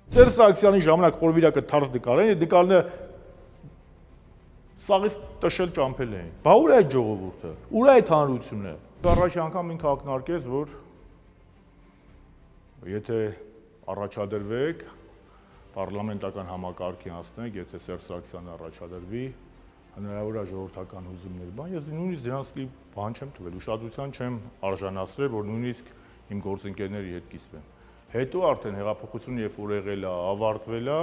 Սերժ Սարգսյանի ժամանակ խորվիրակը թարս դկարեն, դկալները սաղից տշել ճամփել էին։ Բա ուր է այդ ժողովուրդը։ Ուր է այդ հանրությունը։ Առաջի անգամ ինքը ակնարկեց, որ եթե առաջադրվեք պարլամենտական համակարգի անցնենք, եթե Սերժ Սարգսյանը առաջադրվի, հնարավոր է ժողովրդական հուզումներ բան, ես նույնիսկ դրանցի բան չեմ տվել, ուշադրության չեմ արժանացրել, որ նույնիսկ իմ գործընկերների հետ կիսվեմ։ Հետո արդեն հեղափոխությունը երբ որ եղել է, ավարտվել է,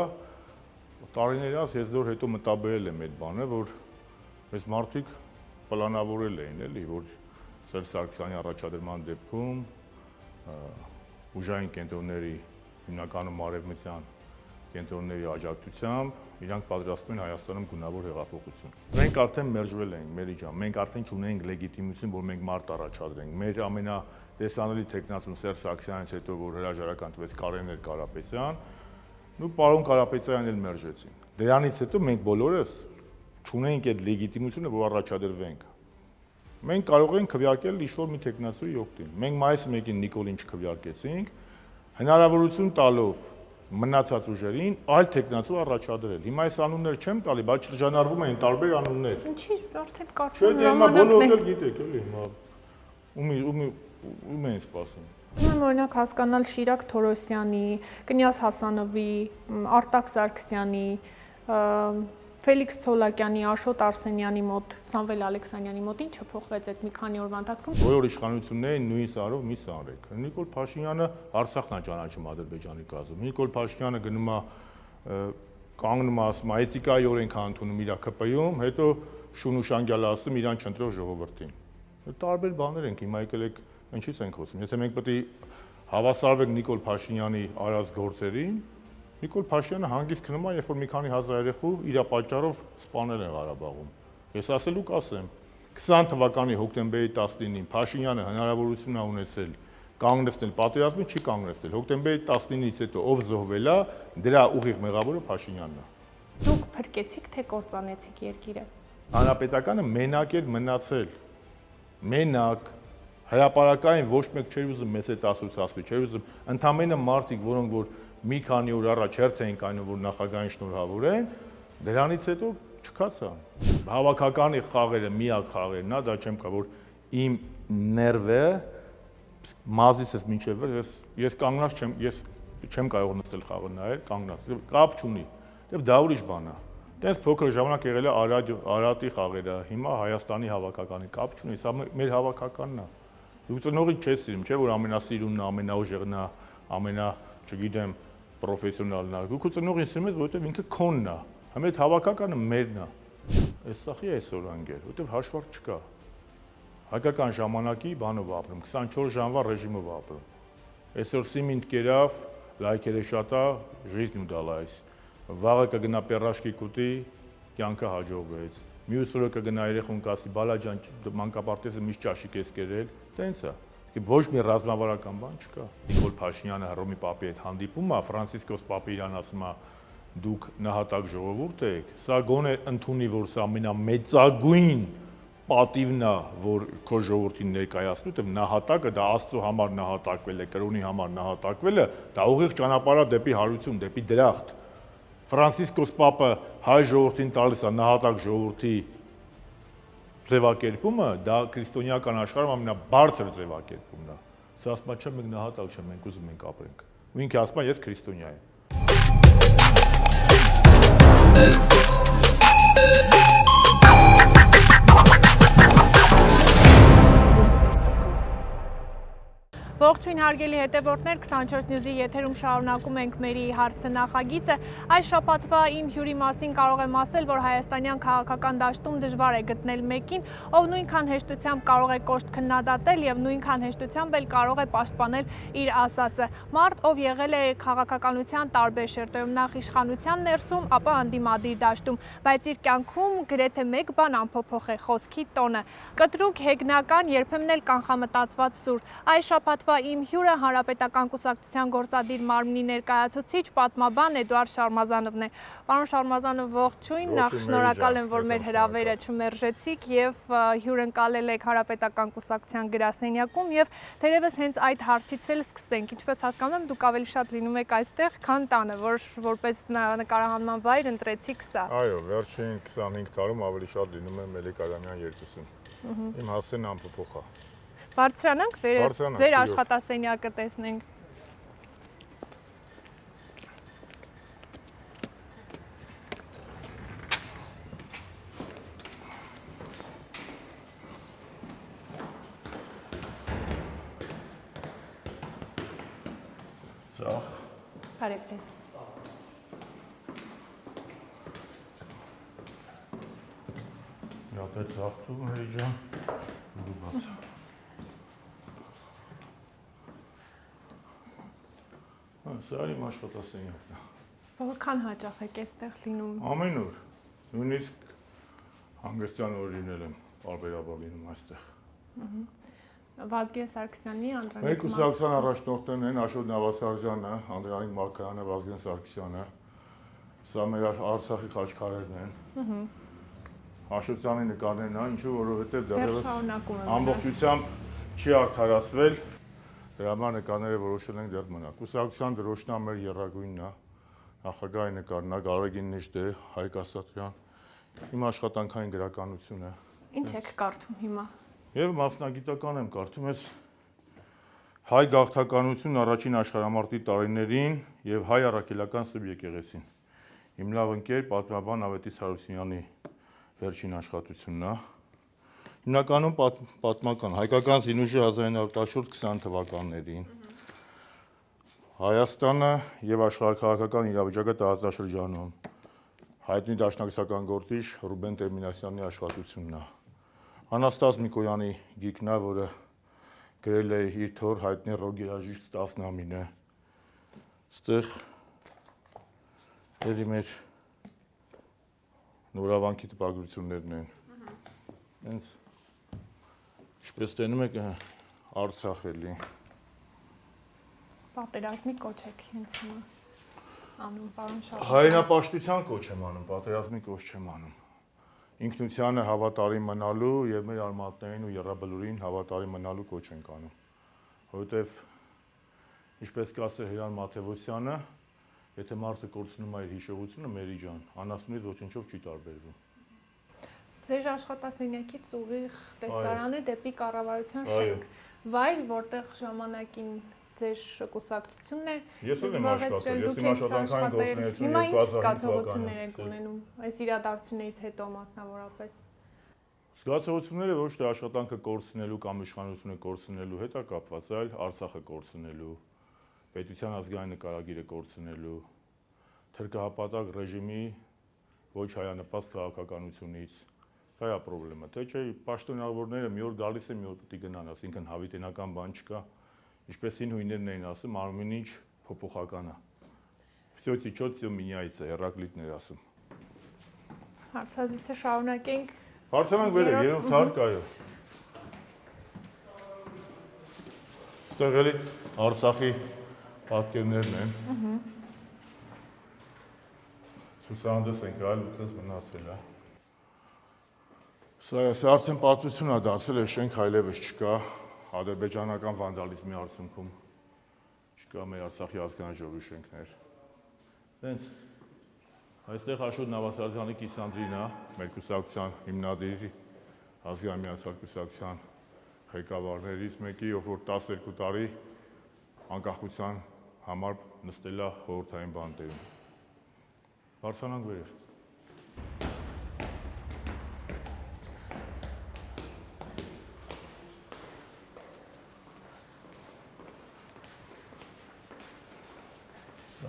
տարիներ անց ես դեռ հետո մտաբերել եմ այդ բանը, որ այս մարդիկ պլանավորել էին, էլի, որ Սերժ Սարգսյանի առաջադրման դեպքում ուժային կենտրոնների, հիմնականում արևմտյան կենտրոնների աջակցությամբ իրանք պատրաստում են Հայաստանում գունավոր հեղափոխություն։ Մենք արդեն մերժվել ենք, Մերի ջան, մենք արդեն չունենք լեգիտիմություն, որ մենք մարդ առաջադրենք։ Մեր ամենատեսանելի թեկնածուն Սերժ Սարգսյանից հետո, որ հրաժարական տվեց Կարեն Կարապետյան, ու պարոն Կարապետյանն էլ մերժեցինք։ Դրանից հետո մենք բոլորս չունենք այդ լեգիտիմությունը, որ առաջադրվենք։ Մենք կարող ենք քվեարկել ինչ-որ մի թեկնածուի օգտին։ Մենք մայիսի 1-ին Նիկոլին չքվեարկեցինք, հնարավորություն տալով մնացած ուժերին այլ թեկնածու առաջադրել։ Հիմա այս անուններ չեմ տալի, բայց շրջանառվում են տարբեր անուններ։ Ինչի՞ արդեն կարծում եմ բոլորը էլ գիտեք, էլի հիմա ում են սպասում։ Ուզում եմ օրինակ հասկանալ Շիրակ Թորոսյանի, Կնյազ Հասանովի, Արտակ Սարգսյանի, Ֆելիքս Ցոլակյանի, Աշոտ Արսենյանի մոտ, Սամվել Ալեքսանյանի մոտ ինչը փոխվեց այդ մի քանի օրվա ընթացքում։ Բոլոր իշխանություններին նույն սարով մի սարեք։ Նիկոլ Փաշինյանը Արցախն է ճանաչում Ադրբեջանի կազմում։ Նիկոլ Փաշինյանը գնում է կանգնում է ասում, էթիկայի օրենք ընդունում իր ԿՊ-ում, հետո շունուշանգյալը ասում իրան չընտրող ժողովրդին։ Տարբեր բաներ ենք, հիմա եկել եք ինչից ենք խոսում։ Եթե մենք պետք է հավասարվենք Նիկոլ Փաշինյանի արած գործերին, Նիկոլ Փաշինյանը հանգիստ քնում է, երբ որ մի քանի հազար երեխու իր պատճառով սպանել են Ղարաբաղում։ Ես ասելու կասեմ, 20 թվականի հոկտեմբերի 19-ին Փաշինյանը հնարավորություն է ունեցել կանգնեցնել պատերազմը, չի կանգնեցնել։ Հոկտեմբերի 19-ից հետո ով զոհվել է, դրա ուղիղ մեղավորը Փաշինյանն է։ Դուք փրկեցիք թե կործանեցիք երկիրը։ Հանրապետականը մենակ էր մնացել։ Մենակ հրապարակային ոչ մեկ չէր ուզում մեծ այդ ասոցիացվի, չէր ուզում ընդամենը մարդիկ, որոնք որ մի քանի օր առաջ հերթ էին կայնում, որ նախագահային շնորհավորեն, դրանից հետո չքացան։ Հավաքականի խաղերը միակ խաղերն է, դա չեմ կա, որ իմ ներվը մազից ես մինչև վեր, ես կանգնած չեմ, ես չեմ կարող նստել խաղը նայել, կանգնած, կապ չունի։ Եվ դա ուրիշ բան է։ Տենց փոքր ժամանակ եղել է Արարատի խաղերը, հիմա Հայաստանի հավաքականի կապ չունի, սա մեր հավաքականն է։ Դու ծնողի չես սիրում, չէ՞ որ ամենասիրունն է, ամենաուժեղն է, ամենա, չգիտեմ, պրոֆեսիոնալն է։ Դու ծնողին սիրում ես, որովհետև ինքը քոնն է։ Համ այդ հավաքականը մերն է։ Այս սախի է այսօր անգել, որովհետև հաշվարկ չկա։ Հայկական ժամանակի բանով ապրում, 24 ժամվա ռեժիմով ապրում։ Այսօր Սիմինտ կերավ, լայքերը շատ է, жизнь удалась։ Վաղը կգնա պերաշկի կուտի, կյանքը հաջողվեց։ Մյուս օրը կգնա երեխուն կասի, բալա ջան, մանկապարտեզը միշտ ճաշիկ ես կերել, տենց է։ Ոչ մի ռազմավարական բան չկա։ Նիկոլ Փաշինյանը Հռոմի Պապի հետ հանդիպում է, Ֆրանցիսկոս Պապը իրան ասում է, դուք նահատակ ժողովուրդ եք, սա գոնե ընդունի, որ սա ամենամեծագույն պատիվն է, որ քո ժողովրդին ներկայացնում, որտեղ նահատակը դա Աստծո համար նահատակվել է, կրոնի համար նահատակվել է, դա ուղիղ ճանապարհ է դեպի հարություն, դեպի դրախտ։ Ֆրանցիսկոս Պապը հայ ժողովրդին տալիս է նահատակ ժողովրդի ձևակերպումը, դա քրիստոնեական աշխարհում ամենաբարձր ձևակերպումն է։ Սա ասում է, չէ, մենք նահատակ չենք, մենք ուզում ենք ապրենք։ Ու ինքը ասում է, ես քրիստոնյա եմ։ Ողջույն հարգելի հետևորդներ, 24 News-ի եթերում շարունակում ենք մեր հարցը նախագիծը։ Այս շաբաթվա իմ հյուրի մասին կարող եմ ասել, որ հայաստանյան քաղաքական դաշտում դժվար է գտնել մեկին, ով նույնքան հեշտությամբ կարող է կոշտ քննադատել եւ նույնքան հեշտությամբ էլ կարող է պաշտպանել իր ասածը։ Մարդ, ով եղել է քաղաքականության տարբեր շերտերում, նախ իշխանության ներսում, ապա անդիմադիր դաշտում, բայց իր կյանքում գրեթե մեկ բան անփոփոխ է՝ խոսքի տոնը։ Կտրուկ, հեգնական, երբեմն էլ կանխամտածված սուր։ Այս շաբաթ Շաբաթվա իմ հյուրը Հանրապետական կուսակցության գործադիր մարմնի ներկայացուցիչ պատմաբան Էդուարդ Շարմազանովն է։ Պարոն Շարմազանով, ողջույն, նախ շնորհակալ եմ, որ մեր հրավերը չմերժեցիք եւ հյուրընկալել եք Հանրապետական կուսակցության գրասենյակում եւ թերևս հենց այդ հարցից էլ սկսենք։ Ինչպես հասկանում եմ, դուք ավելի շատ լինում եք այստեղ, քան տանը, որպես նկարահանման վայր ընտրեցիք սա։ Այո, վերջին 25 տարում ավելի շատ լինում եմ Մելիք-Արամյան երկուսում։ Իմ հասցեն անփոփոխ է։ Բարձրանանք վերև ձեր աշխատասենյակը տեսնենք։ Ծախ։ Բարև ձեզ։ Դա ծախտում հերի ջան։ Ու բաց։ Սա իմ աշխատասենյակն է։ Որքան հաճախ եք այստեղ լինում։ Ամեն օր։ Նույնիսկ հանգստյան օր լինել եմ, բարբերաբար լինում այստեղ։ Վազգեն Սարգսյանի, Անդրանիկ Մեր կուսակցության առաջնորդներն են Աշոտ Նավասարյանը, Անդրանիկ Մարկարյանը, Վազգեն Սարգսյանը։ Սա մեր Արցախի խաչքարերն են։ Աշոտյանի նկարներն է, ինչու որովհետև դեռևս ամբողջությամբ չի արդարացվել, դրա համար նկարները որոշել ենք դեռ մնա։ Կուսակցության դրոշն է մեր եռագույնն է, նախագահի նկարն է, Գարեգին Նեժդե, Հայկ Ասատրյան, իմ աշխատանքային գրականությունը։ Ինչ եք կարդում հիմա։ Եվ մասնագիտական եմ կարդում ես հայ գաղթականություն առաջին աշխարհամարտի տարիներին եւ հայ առաքելական սև եկեղեցին։ Իմ լավ ընկեր պատմաբան Ավետիս Հարությունյանի վերջին աշխատությունն է։ Հիմնականում պատմական, հայկական զինուժը 1914-20 թվականներին։ Հայաստանը եւ աշխարհաքաղաքական իրավիճակը տարածաշրջանում։ Հայտնի դաշնակցական գործիչ Ռուբեն Տերմինասյանի աշխատությունն է։ Անաստաս Նիկոյանի գիրքն է, որը գրել է իր թոր հայտնի ռոք երաժիշտ Ստասնամինը։ Այստեղ ելի մեր նորավանքի տպագրություններն են։ Հենց ինչպես տենում եք Արցախ էլի։ Պատերազմի կոչ եք հենց հիմա անում, պարոն Շարմազանով։ Հայրենապաշտության կոչ եմ անում, պատերազմի կոչ չեմ անում։ Ինքնությանը հավատարիմ մնալու եւ մեր արմատներին ու եռաբլուրին հավատարիմ մնալու կոչ ենք անում։ Որովհետեւ ինչպես կասեր Հրանտ Մաթեոսյանը, եթե մարդը կորցնում է իր հիշողությունը, մերի ջան, անասունից ոչնչով չի տարբերվում։ Ձեր աշխատասենյակից ուղիղ տեսարանը դեպի կառավարության շենք։ Վայր, որտեղ ժամանակին ձեր կուսակցությունն է։ Ես եմ աշխատել, ես իմ աշխատանքային գործունեությունը 2005 Հիմա ինչ զգացողություններ եք ունենում այս իրադարձություններից հետո մասնավորապես։ Զգացողությունները ոչ թե աշխատանքը կորցնելու կամ իշխանությունը կորցնելու հետ է կապված, այլ Արցախը կորցնելու, պետության ազգային նկարագիրը կորցնելու, թրկահապատակ ռեժիմի ոչ հայանպաստ քաղաքականությունից։ Դա է խնդրեմը, թե չէ պաշտոնավորները մի օր գալիս են, մի օր պետք է գնան, ասինքն հավիտենական բան չկա։ Ինչպես հին հույներն էին ասում, ամեն ինչ փոփոխական է։ Всё течёт, всё меняется, Հերակլիտն էր ասում։ Հարցազրույցը շարունակենք։ Հարցանանք վերև, երրորդ հարկ, այո։ Այստեղ էլի Արցախի պատկերներն են։ Ցուցահանդես են գալ ու քեզ մնացել է։ Սա արդեն պատմություն է դարձել, այս շենք այլևս չկա, ադրբեջանական վանդալիզմի արդյունքում չկա մեր Արցախի ազգային ժողովի շենքներ։ Տենց այստեղ Աշոտ Նավասարյանի կիսանդրին է, մեր կուսակցության հիմնադիրի ազգային միացյալ կուսակցության ղեկավարներից մեկի, ով որ 12 տարի անկախության համար նստել է խորհրդային բանտերում։ Բարձրանանք վերև։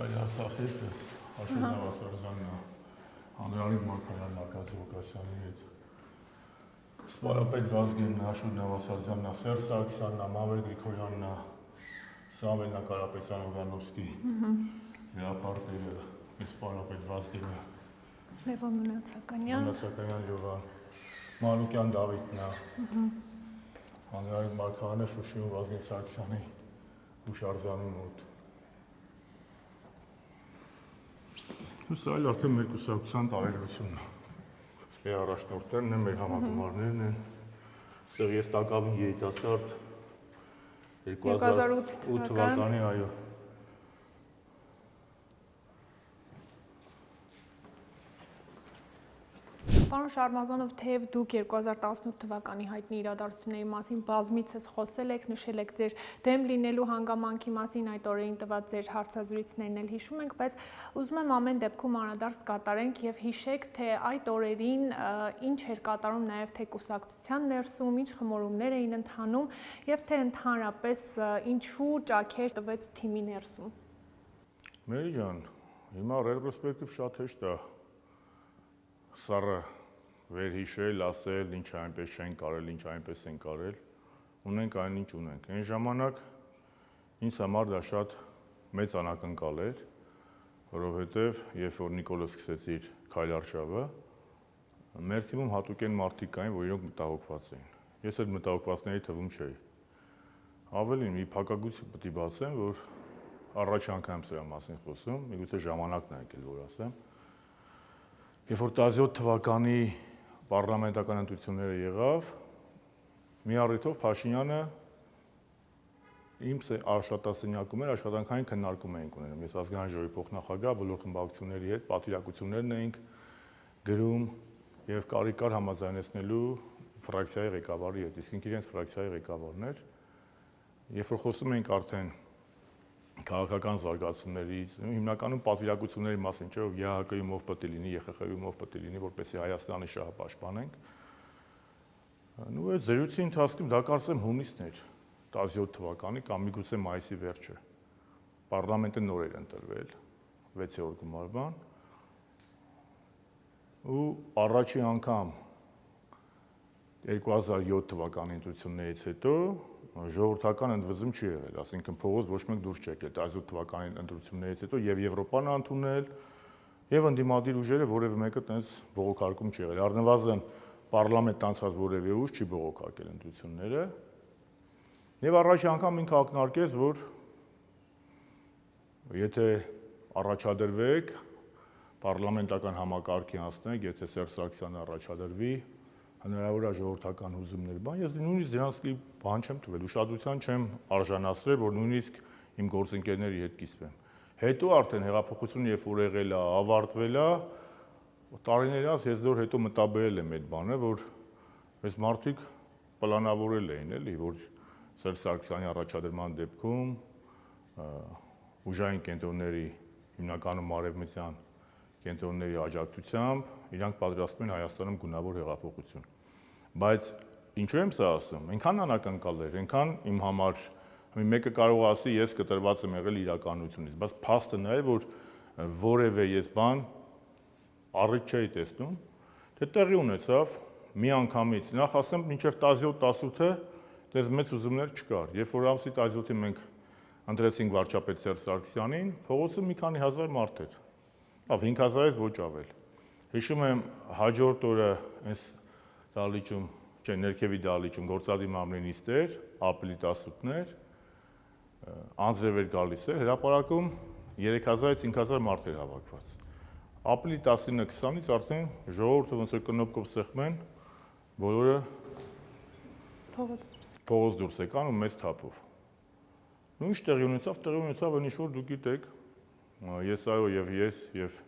Այլ Արցախի պես Աշոտ Նավասարյանն է, Անդրանիկ Մարկարյանն, Արկադի Ղուկասյանի հետ։ Սպայապետ Վազգենն է, Աշոտ Նավասարյանն է, Սերժ Սարգսյանն է, Մամեր Գրիգորյանն է, Սամվելն է, Կարապետյան Օվանովսկի, Լեոպարդերը, Սպայապետ Վազգենը, Լևոն Մնացականյան, Լևոն Մանուկյան Դավիթն է, Անդրանիկ Մարկարյանը, Շուշիում Վազգեն Սարգսյանի Հուշարձանի մոտ։ Սա այլ արդեն մեր կուսակցության տարեգրությունն է։ Առաջնորդներն են, մեր համագումարներն են։ Այստեղ ես տակավին երիտասարդ 2008 թվականի, այո։ Պարոն Շարմազանով, թեև դուք 2018 թվականի հայտնի իրադարձությունների մասին բազմիցս խոսել եք, նշել եք ձեր դեմ լինելու հանգամանքի մասին, այդ օրերին տված ձեր հարցազրույցներն էլ հիշում ենք, բայց ուզում եմ ամեն դեպքում անդրադարձ կատարենք եւ հիշեք, թե այդ օրերին ինչ էր կատարում նաեւ թե կուսակցության ներսում, ինչ խմորումներ էին ընթանում եւ թե ընդհանրապես ինչու ճաքեր տվեց թիմի ներսում։ Մերի ջան, հիմա ռետրոսպեկտիվ շատ հեշտ է սառը վերհիշել, ասել, ինչ այնպես չեն կարել, ինչ այնպես են կարել, ունենք այն ինչ ունենք։ Այն ժամանակ ինձ համար դա շատ մեծ անակնկալ էր, որովհետև երբ որ Նիկոլը սկսեց իր քայլարշավը, մեր թիմում հատուկ են մարդիկ կային, որ իրենք մտահոգված էին։ Ես այդ մտահոգվածների թվում չէի։ Ավելին մի փակագույց պետք է բացեմ, որ առաջ անգամ սրա մասին խոսում, միգուցե ժամանակն է եկել, որ ասեմ։ Երբ որ 17 թվականի պարլամենտական ընտրությունները եղավ, մի առիթով Փաշինյանը իմ աշխատասենյակում էր, աշխատանքային քննարկում էինք ունենում։ Ես ազգային ժողովի փոխնախագահ, բոլոր խմբակցությունների հետ պատվիրակություններն էինք գրում եւ կարիք կար համաձայնեցնելու ֆրակցիայի ղեկավարի հետ, իսկ ինքը իրենց ֆրակցիայի ղեկավարն էր։ Երբ որ խոսում էինք արդեն քաղաքական զարգացումներից, հիմնականում պատվիրակությունների մասին, չէ՞, ԵՀԿ-ում ով պետք է լինի, ԵԽԽ-ում ով պետք է լինի, որպեսզի Հայաստանի շահը պաշտպանենք։ Ու այդ զրույցի ընթացքում դա կարծեմ հունիսն էր 17 թվականի կամ միգուցե մայիսի վերջը։ Պարլամենտը նոր էր ընտրվել 6-րդ գումարման։ Ու առաջի անգամ 2007 թվականի ընտրություններից հետո ժողովրդական ընդվզում չի եղել, ասինքն փողոց ոչ մեկ դուրս չի եկել 18 թվականի ընտրություններից հետո եւ Եվրոպան ընդունել եւ ընդդիմադիր ուժերը որևէ մեկը տենց բողոքարկում չի եղել։ Առնվազն պարլամենտ անցած որևէ ուժ չի բողոքարկել ընտրությունները։ Եվ առաջի անգամ ինքը ակնարկեց, որ եթե առաջադրվեք պարլամենտական համակարգի անցնենք, եթե Սերժ Սարգսյանը առաջադրվի, հնարավոր է ժողովրդական հուզումներ բան, ես նույնիսկ դրանցի բան չեմ տվել, ուշադրության չեմ արժանացրել, որ նույնիսկ իմ գործընկերների հետ կիսվեմ։ Հետո արդեն հեղափոխությունը երբ որ եղել է, ավարտվել է, տարիներ անց ես դեռ հետո մտաբերել եմ այդ բանը, որ այս մարդիկ պլանավորել էին, էլի, որ Սերժ Սարգսյանի առաջադրման դեպքում ուժային կենտրոնների, հիմնականում արևմտյան կենտրոնների աջակցությամբ իրանք պատրաստում են Հայաստանում գունավոր հեղափոխություն։ Բայց ինչու եմ սա ասում, այնքան անակնկալ էր, այնքան իմ համար մեկը կարող է ասի ես կտրված եմ եղել իրականությունից, բայց փաստը նա է, որ որևէ ես բան առիթ չէի տեսնում, թե տեղի ունեցավ մի անգամից, նախ ասեմ մինչև 17-18-ը դες մեծ ուզումներ չկար, երբ որ ամսի 17-ին մենք ընտրեցինք վարչապետ Սերժ Սարգսյանին, փողոցը մի քանի հազար մարդ էր, 5000-ից ոչ ավել։ Հիշում եմ հաջորդ օրը այս դահլիճում, չէ, ներքևի դահլիճում գործադիր մարմնի նիստեր, ապրիլի 18-ներ, անձրև էր գալիս էր, հրապարակում 3000-ից 5000 մարդ էր հավաքված։ Ապրիլի 19-20-ից արդեն ժողովուրդը ոնց որ կնոպկով սեղմեն, բոլորը փողոց դուրս եկան ու մեծ թափով։ Ու ինչ տեղի ունեցավ, ինչ որ դուք գիտեք, ես այո եւ ես եւ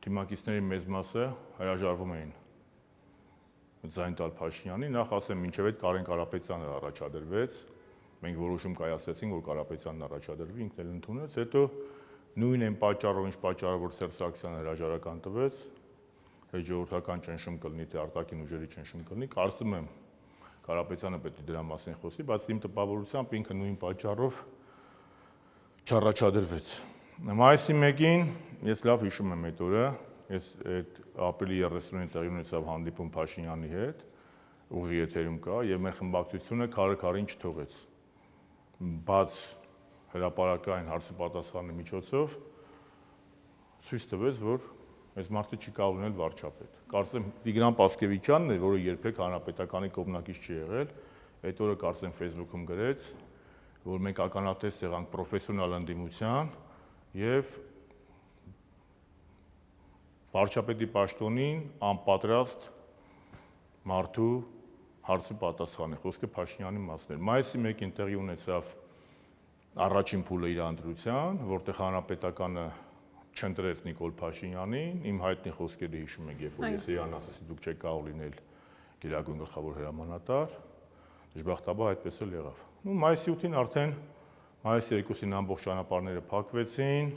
թիմակիցների մեծ մասը հրաժարվում էին ձայն տալ Փաշինյանի, նախ ասեմ, մինչև այդ Կարեն Կարապետյանը առաջադրվեց, մենք որոշում կայացրեցինք, որ Կարապետյանն առաջադրվի, ինքն էլ ընդունեց, հետո նույն այն պատճառով, ինչ պատճառով որ Սերժ Սարգսյանը հրաժարական տվեց, այդ ժողովրդական ճնշում կլինի, թե արտաքին ուժերի ճնշում կլինի, կարծում եմ Կարապետյանը պետք է դրա մասին խոսի, բայց իմ տպավորությամբ ինքը նույն պատճառով չառաջադրվեց։ Մայիսի 1-ին ես լավ հիշում եմ այդ օրը, ես այդ ապրիլի 30-ին տեղի ունեցավ հանդիպում Փաշինյանի հետ, ուղիղ եթերում կա, եւ մեր խմբակցությունը քարը-քարին չթողեց։ Բաց հրապարակային հարցը-պատասխանի միջոցով ցույց տվեց, որ այս մարդը չի կարող լինել վարչապետ։ Կարծեմ Տիգրան Պասկևիչյանն է, որը երբեք հանրապետականի կողմնակից չի եղել, այդ օրը կարծեմ Facebook-ում գրեց, որ մենք ականատես եղանք պրոֆեսիոնալ ընդդիմության եւ վարչապետի պաշտոնին անպատրաստ մարդու հարցի պատասխանի, խոսքը Փաշինյանի մասն էր։ Մայիսի 1-ին տեղի ունեցավ առաջին փուլը իր ընտրության, որտեղ հանրապետականը չընտրեց Նիկոլ Փաշինյանին, իմ հայտնի խոսքերը հիշում եք, երբ որ ես իրան ասացի, դուք չեք կարող լինել գերագույն գլխավոր հրամանատար, դժբախտաբար այդպես էլ եղավ։ Ու մայիսի 8-ին արդեն մայիսի 2-ին ամբողջ ճանապարհները փակվեցին,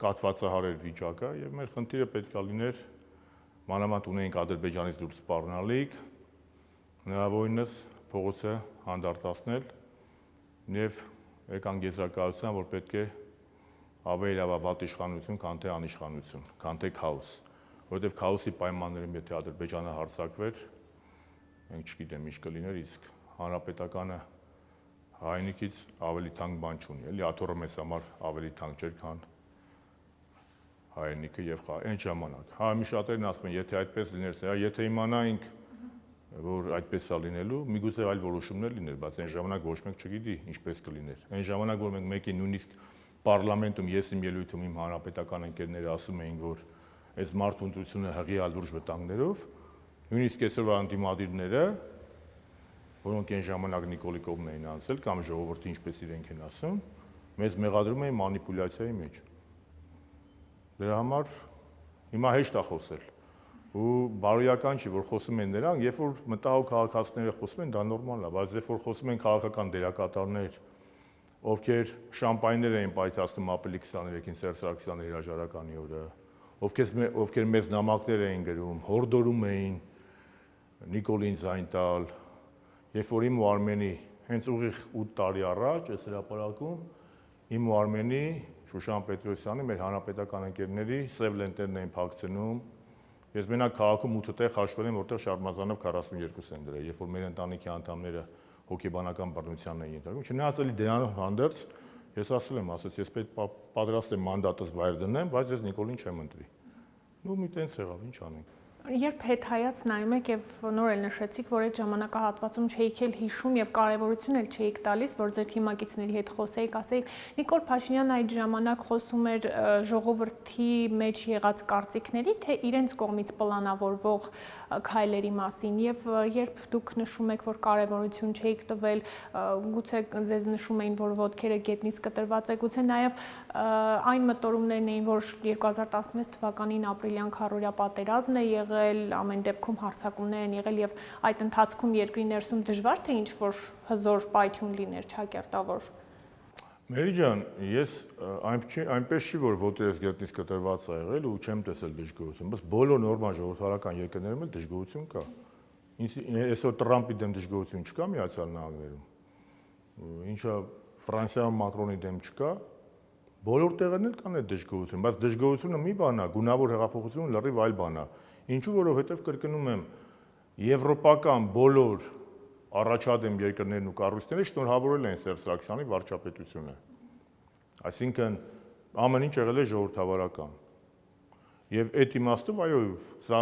կաթվածահար էր վիճակը եւ մեր խնդիրը պետքա լիներ մանավանդ ունեինք Ադրբեջանից դուրս սպառնալիք, հնարավորինս փողոցը հանդարտացնել եւ եկան եզրակացության, որ պետք է ավելի լավ վատ իշխանություն, քան թե անիշխանություն, քան թե քաոս, որովհետև քաոսի պայմաններում եթե Ադրբեջանը հարձակվեր, մենք չգիտեմ ինչ կլիներ, իսկ հանրապետականը հայնիկից ավելի թանկ բան չունի, էլի աթոռը մեզ համար ավելի թանկ չէր, քան հայնիկը եւ այն ժամանակ։ Հա մի շատերն ասում են, եթե այդպես լիներ, եթե իմանայինք, որ այդպես է լինելու, միգուցե այլ որոշումներ լիներ, բայց այն ժամանակ ոչ մեկ չգիտի ինչպես կլիներ։ Այն ժամանակ, որ մենք մեկի նույնիսկ պարլամենտում ես իմ ելույթում իմ հանրապետական ընկերները ասում էին, որ այս մարդու ընտրությունը հղիալ լուրջ վտանգներով, նույնիսկ այսօրվա անդիմադիրները, որոնք այն ժամանակ Նիկոլի կողմն էին անցել կամ ժողովրդի ինչպես իրենք են ասում, մեզ մեղադրում էին մանիպուլյացիայի մեջ։ Դրա համար հիմա հեշտ է խոսել։ Ու բարոյական չի, որ խոսում են նրանք, երբ որ մտահոգ քաղաքացիները խոսում են, դա նորմալ է, բայց երբ որ խոսում են քաղաքական դերակատարներ, ովքեր շամպայներ էին պայթացնում ապրիլի 23-ին Սերժ Սարգսյանի հրաժարականի օրը, ովքեր մեծ նամակներ էին գրում, հորդորում էին Նիկոլին ձայն տալ, երբ որ իմ ու Արմենի հենց ուղիղ 8 տարի առաջ այս հրապարակում իմ ու Արմենի Շուշան Պետրոսյանի մեր հանրապետական ընկերների սև լենտերն էին փակցնում։ Ես մենակ քաղաքում 8 տեղ հաշվել եմ, որտեղ Շարմազանով 42 են դրել, երբ որ մեր ընտանիքի անդամները հոգեբանական բռնությանն էին ենթարկվում։ Չնայած էլի դրանով հանդերձ ես ասել եմ, ասաց ես պատրաստ եմ մանդատս վայր դնեմ, բայց ես Նիկոլին չեմ ընտրի։ Ну մի տենց եղավ, ինչ անենք։ Երբ հետհայաց նայում եք եւ նոր էլ նշեցիք, որ այդ ժամանակահատվածում չէիք էլ հիշում եւ կարեւորություն էլ չէիք տալիս, որ ձեր թիմակիցների հետ խոսեիք, ասեիք Նիկոլ Փաշինյանը այդ ժամանակ խոսում էր ժողովրդի մեջ եղած կարծիքների, թե իրենց կողմից պլանավորվող քայլերի մասին եւ երբ դուք նշում եք, որ կարեւորություն չէիք տվել, գուցե ձեզ նշում էին, որ ոտքերը գետնից կտրված է, գուցե նաեւ այն մտորումներն էին, որ 2016 թվականին ապրիլյան քառորյա պատերազմն է եղել, ամեն դեպքում հարձակումներ են եղել եւ այդ ընթացքում երկրի ներսում դժվար թե ինչ որ հզոր պայթյուն լիներ չակերտավոր։ Մերի ջան, ես այնպես չի, որ ոտերս գետնից կտրված է եղել ու չեմ տեսել դժգոհություն, բայց բոլոր նորմալ ժողովրդական երկրներում էլ դժգոհություն կա։ Այսօր Տրամպի դեմ դժգոհություն չկա Միացյալ Նահանգներում։ Ինչա Ֆրանսիայում Մակրոնի դեմ չկա, բոլոր տեղերն էլ կան այդ դժգոհություն, բայց դժգոհությունը մի բան է, գունավոր հեղափոխությունը լրիվ այլ բան է։ Ինչու որովհետև կրկնում եմ, եվրոպական բոլոր առաջադեմ երկրներն ու կառույցները շնորհավորել են Սերժ Սարգսյանի վարչապետությունը։ Այսինքն ամեն ինչ եղել է ժողովրդավարական։ Եվ այդ իմաստով, այո, սա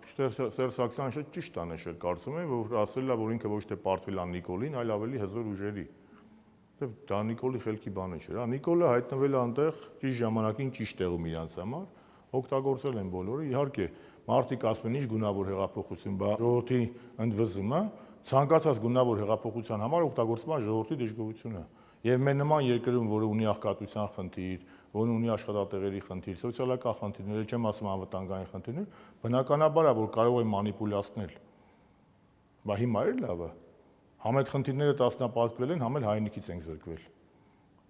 Սերժ Սարգսյանը շատ ճիշտ է նշել, կարծում եմ, որ ասել է, որ ինքը ոչ թե պարտվել է Նիկոլին, այլ ավելի հզոր ուժերի։ Դա Նիկոլի խելքի բանը չէր, հա, Նիկոլը հայտնվել է այնտեղ ճիշտ ժամանակին, ճիշտ տեղում իրանց համար, օգտագործել են բոլորը, իհարկե, մարդիկ ասում են, ինչ գունավոր հեղափոխություն, բա ժողովրդի ընդվզումը, ցանկացած գունավոր հեղափոխության համար օգտագործվում է ժողովրդի դժգոհությունը։ Եվ մեր նման երկրում, որը ունի աղքատության խնդիր, որը ունի աշխատատեղերի խնդիր, սոցիալական խնդիրներ, չեմ ասում անվտանգային խնդիրներ, բնականաբար է, որ կարող է մանիպուլացնել։ Բա հիմա էլ լավ է։ Համ այդ խնդիրները տասնապատկվել են, համ էլ հայնիկից ենք զրկվել։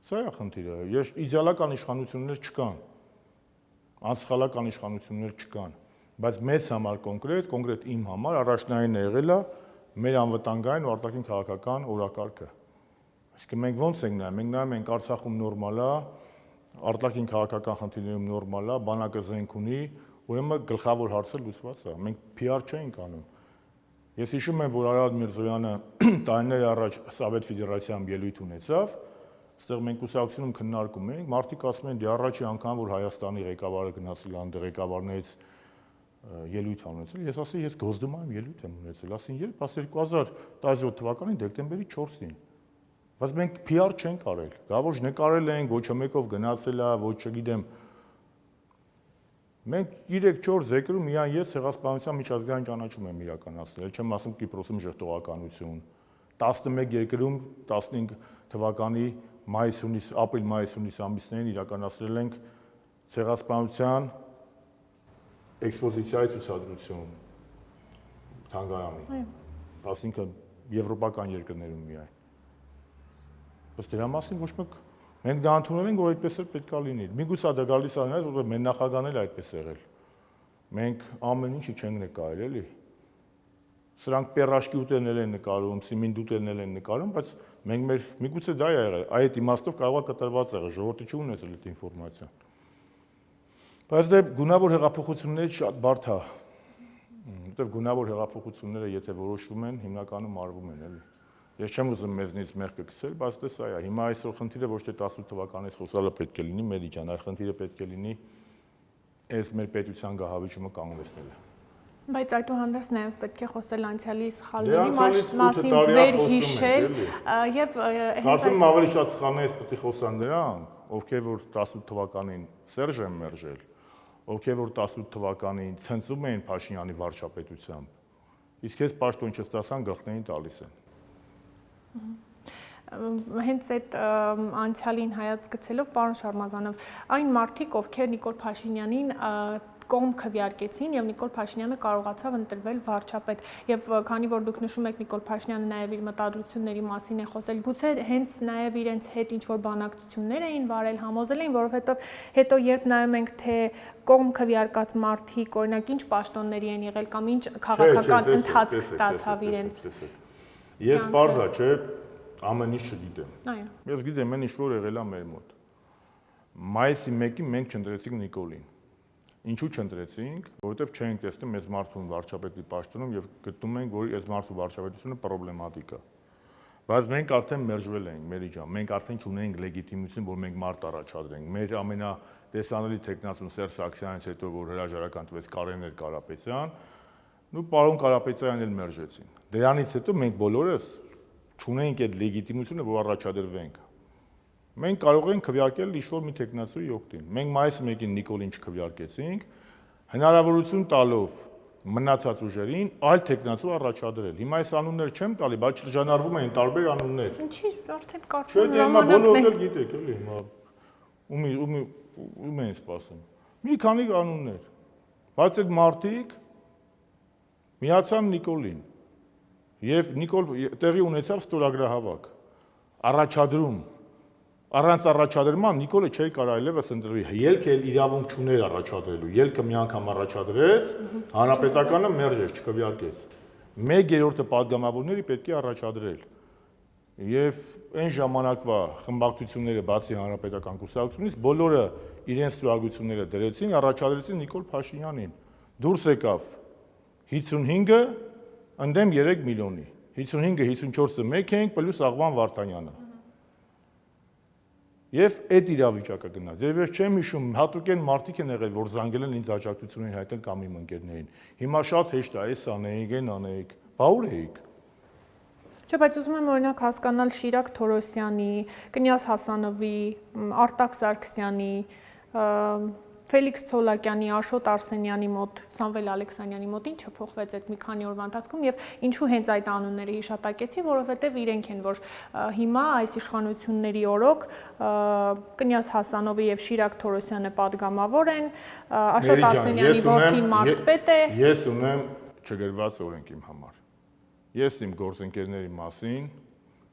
Սա է խնդիրը։ Ես իդեալական իշխանություններ չկան, անսխալական իշխանություններ չկան, բայց մեզ համար կոնկրետ իմ համար առաջնային եղել է մեր անվտանգային ու արտաքին քաղաքական օրակարգը։ Այսինքն մենք ո՞նց ենք նայում, մենք նայում ենք Արցախում նորմալ է, արտաքին քաղաքական խնդիրներում նորմալ է, բանակը զենք ունի, ուրեմն գլխավոր հարցը լուծված է։ Մենք PR չենք անում։ Ես հիշում եմ, որ Արարատ Միրզոյանը տարիներ առաջ Սովետ Ֆեդերացիայում ելույթ ունեցավ, այստեղ մենք կուսակցությունում քննարկում էինք, մարդիկ ասում են, դե առաջի անգամ որ Հայաստանի ղեկավարը գնացել անդե ղեկավարներից ելույթ ունեցել, ես ասի ես Գոսդումայում ելույթ եմ ունեցել, ասին երբ, ասի 2017 թվականի դեկտեմբերի 4-ին։ բայց մենք PR չենք արել։ Դա ոչ նկարել ենք, ոչ մեկով գնացել է, ոչ չգիտեմ։ Մենք 3-4 երկրում միայն ես ցեղասպանության միջազգային ճանաչում եմ իրականացրել, չեմ ասում Կիպրոսում ժխտողականություն։ 11 երկրում 15 թվականի ապրիլ-մայիս ամիսներին իրականացրել ենք ցեղասպանության էքսպոզիցիայի ցուցադրություն թանգարանի։ Այսինքն եվրոպական երկրներում միայն։ Բայց դրա մասին ոչ մեկ մենք դա ընդունել ենք, որ այդպես էլ պետք է լինի։ Միգուցե դա գալիս է նրանից, որ մեր նախագահն էլ այդպես եղել։ Մենք ամեն ինչի չենք նկարել, էլի։ Սրանք պերաշկի ուտելներ են նկարում, սիմինդ ուտելներ են նկարում, բայց մենք միգուցե դա է եղել, այդ իմաստով կարող է կտրված եղել, ժողովուրդը չունեցել այդ ինֆորմացիան։ Բայց դե գունավոր հեղափոխություններից շատ բարդ է, որտեղ գունավոր հեղափոխությունները եթե որոշվում են, հիմնականում արվում են, էլի։ Ես չեմ ուզում մեզնից մեղքը գցել, բայց դե սա է։ Հիմա այսօր խնդիրը ոչ թե 18 թվականից խոսալը պետք է լինի, Մերի ջան, այլ խնդիրը պետք է լինի այս մեր պետության գահավիճումը կանգնեցնելը։ Բայց այդուհանդերձ նաև պետք է խոսել անցյալի սխալների մասին, վերհիշել եւ կարծում եմ ավելի շատ սխալներից պետք է խոսան նրանք, ովքեր որ 18 թվականին Սերժ են մերժել, ովքեր որ 18 թվականին ցնծում էին Փաշինյանի վարչապետությամբ, իսկ այս պաշտոն չստացան գլխներին տալիս են։ Հենց այդ անցյալին հայաց գցելով, պարոն Շարմազանով, այն մարդիկ, ովքեր Նիկոլ Փաշինյանին կողմ քվեարկեցին եւ Նիկոլ Փաշինյանը կարողացավ ընտրվել վարչապետ եւ քանի որ դուք նշում եք Նիկոլ Փաշինյանը նաեւ իր մտադրությունների մասին է խոսել, գուցե հենց նաեւ իրենց հետ ինչ որ բանակցություններ էին վարել, համոզել էին, որովհետեւ հետո երբ նայում ենք թե կողմ քվեարկած մարդիկ օրինակ ինչ պաշտոնների են եղել կամ ինչ քաղաքական ընթացք ստացավ իրենց։ Ես բարձա չէ ամեն ինչ չգիտեմ։ Այո։ Ես գիտեմ, այն ինչ որ եղել է մեր մոտ։ Մայիսի 1-ին մենք չընտրեցինք Նիկոլին։ Ինչու չընտրեցինք, որովհետև չենք տեսնում այս մարդուն վարչապետի պաշտոնում եւ գտնում ենք, որ այս մարդու վարչապետությունը պրոբլեմատիկ է։ Բայց մենք արդեն մերժվել ենք, Մերի ջան, մենք արդեն չունենք լեգիտիմություն, որ մենք մարդ առաջադրենք։ Մեր ամենատեսանելի տեխնացուն Սերժ Սարգսյանից հետո, որ հրաժարական տվեց Կարեն Կարապետյան, ու պարոն Կարապետյանն էլ մերժեցին։ Դրանից հետո մենք բոլորս չունենք այդ լեգիտիմությունը, որ առաջադրվենք։ Մենք կարող ենք քվեարկել ինչ-որ մի տեխնացուի օգտին։ Մենք մայիսի 1-ին Նիկոլին չքվեարկեցինք, հնարավորություն տալով մնացած ուժերին այլ տեխնացու առաջադրել։ Հիմա այս անուններ չեմ տալի, բայց շրջանառվում են տարբեր անուններ։ Ինչի՞ արդեն կարծում ժամանակն է։ Չէ, բոլորը էլ գիտեք, էլի հիմա ում են սպասում։ Մի քանի անուններ։ Բայց այդ մարդիկ միացան Նիկոլին։ Եվ Նիկոլ տեղի ունեցավ ստորագրահավաք։ Առաջադրում Առանց առաջադրման Նիկոլը չէր կարող այլևս ընտրվի։ Ելքը էլ իրավունք չուներ առաջադրելու։ Ելքը մի անգամ առաջադրեց, հանրապետականը մերժեց, չքվեարկեց։ 1/3-ը падգամավորների պետք է առաջադրել։ Եվ այն ժամանակվա խմբակցությունները բացի հանրապետական կուսակցությունից բոլորը իրենց ստորագրությունները դրեցին, առաջադրեցին Նիկոլ Փաշինյանին։ Դուրս եկավ 55-ը ընդդեմ 3 միլիոնի։ 55-ը 54-ը մեկ ենք, պլյուս Աղվան Վարդանյանը։ Եվ այդ իրավիճակը գնաց։ Եվ ես չեմ հիշում, հատուկ են մարդիկ են եղել, որ զանգել են ինձ աջակցություն են հայտնել կամ իմ ընկերներին։ Հիմա շատ հեշտ է, այս անեիք, այն անեիք։ Բա ուր էիք։ Չէ, բայց ուզում եմ օրինակ հասկանալ Շիրակ Թորոսյանի, Կնյազ Հասանովի, Արտակ Սարգսյանի, Ֆելիքս Ցոլակյանի, Աշոտ Արսենյանի մոտ, Սամվել Ալեքսանյանի մոտ ինչը փոխվեց այդ մի քանի օրվա ընթացքում եւ ինչու հենց այդ անունները հիշատակեցի, որովհետեւ իրենք են, որ հիմա այս իշխանությունների օրոք Կնյազ Հասանովի եւ Շիրակ Թորոսյանը падգամավոր են, Աշոտ Արսենյանի որդին մարզպետ է։ Ես ունեմ չգրված օրենք իմ համար։ Ես իմ գործընկերների մասին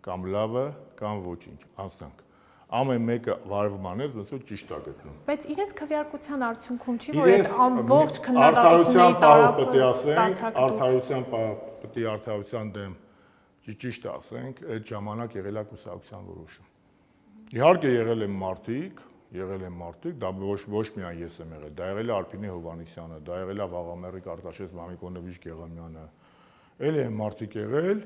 կամ լավը կամ ոչինչ անցանք։ Ամեն մեկը վարվում անես, ոնց որ ճիշտ է գտնում։ Բայց իրենց քվեարկության արդյունքում չի, որ այդ ամբողջ քննադատությունների արդարության դեմ ճիշտ է ասենք, այդ ժամանակ եղել է կուսակցության որոշում։ Իհարկե եղել են մարդիկ, դա ոչ միայն ես եմ եղել, դա եղել է Արփինե Հովհաննիսյանը, դա եղել է Վաղամերիկ Արտաշես Մամիկոնովիչ Գեղամյանը, էլ են մարդիկ եղել,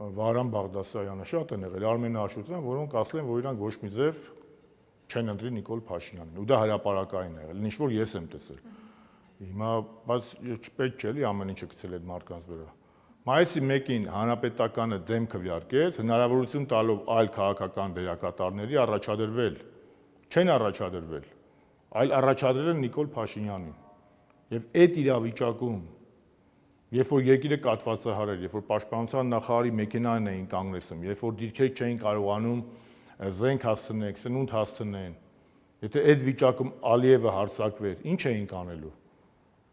Վարան Բաղդասարյանը, շատ են եղել, Արմեն Աշոտյան, որոնք ասել են, որ իրանք ոչ մի ձև չեն ընտրի Նիկոլ Փաշինյանին, ու դա հրապարակային է եղել, ինչ որ ես եմ տեսել։ Հիմա, բայց պետք չէ էլի ամեն ինչը գցել այդ մարդկանց վրա։ Մայիսի 1-ին հանրապետականը դեմ քվեարկեց, հնարավորություն տալով այլ քաղաքական դերակատարների առաջադրվել, չեն առաջադրվել, այլ առաջադրել են Նիկոլ Փաշինյանին։ Եվ այդ իրավիճակում, երբ որ երկիրը կաթվածահար էր, երբ որ պաշտպանության նախարարի մեքենան էին կանգնեցնում, երբ որ դիրքեր չէին կարողանում զենք հասցնեն, սնունդ հասցնեն, եթե այդ վիճակում Ալիևը հարձակվեր, ինչ էինք անելու։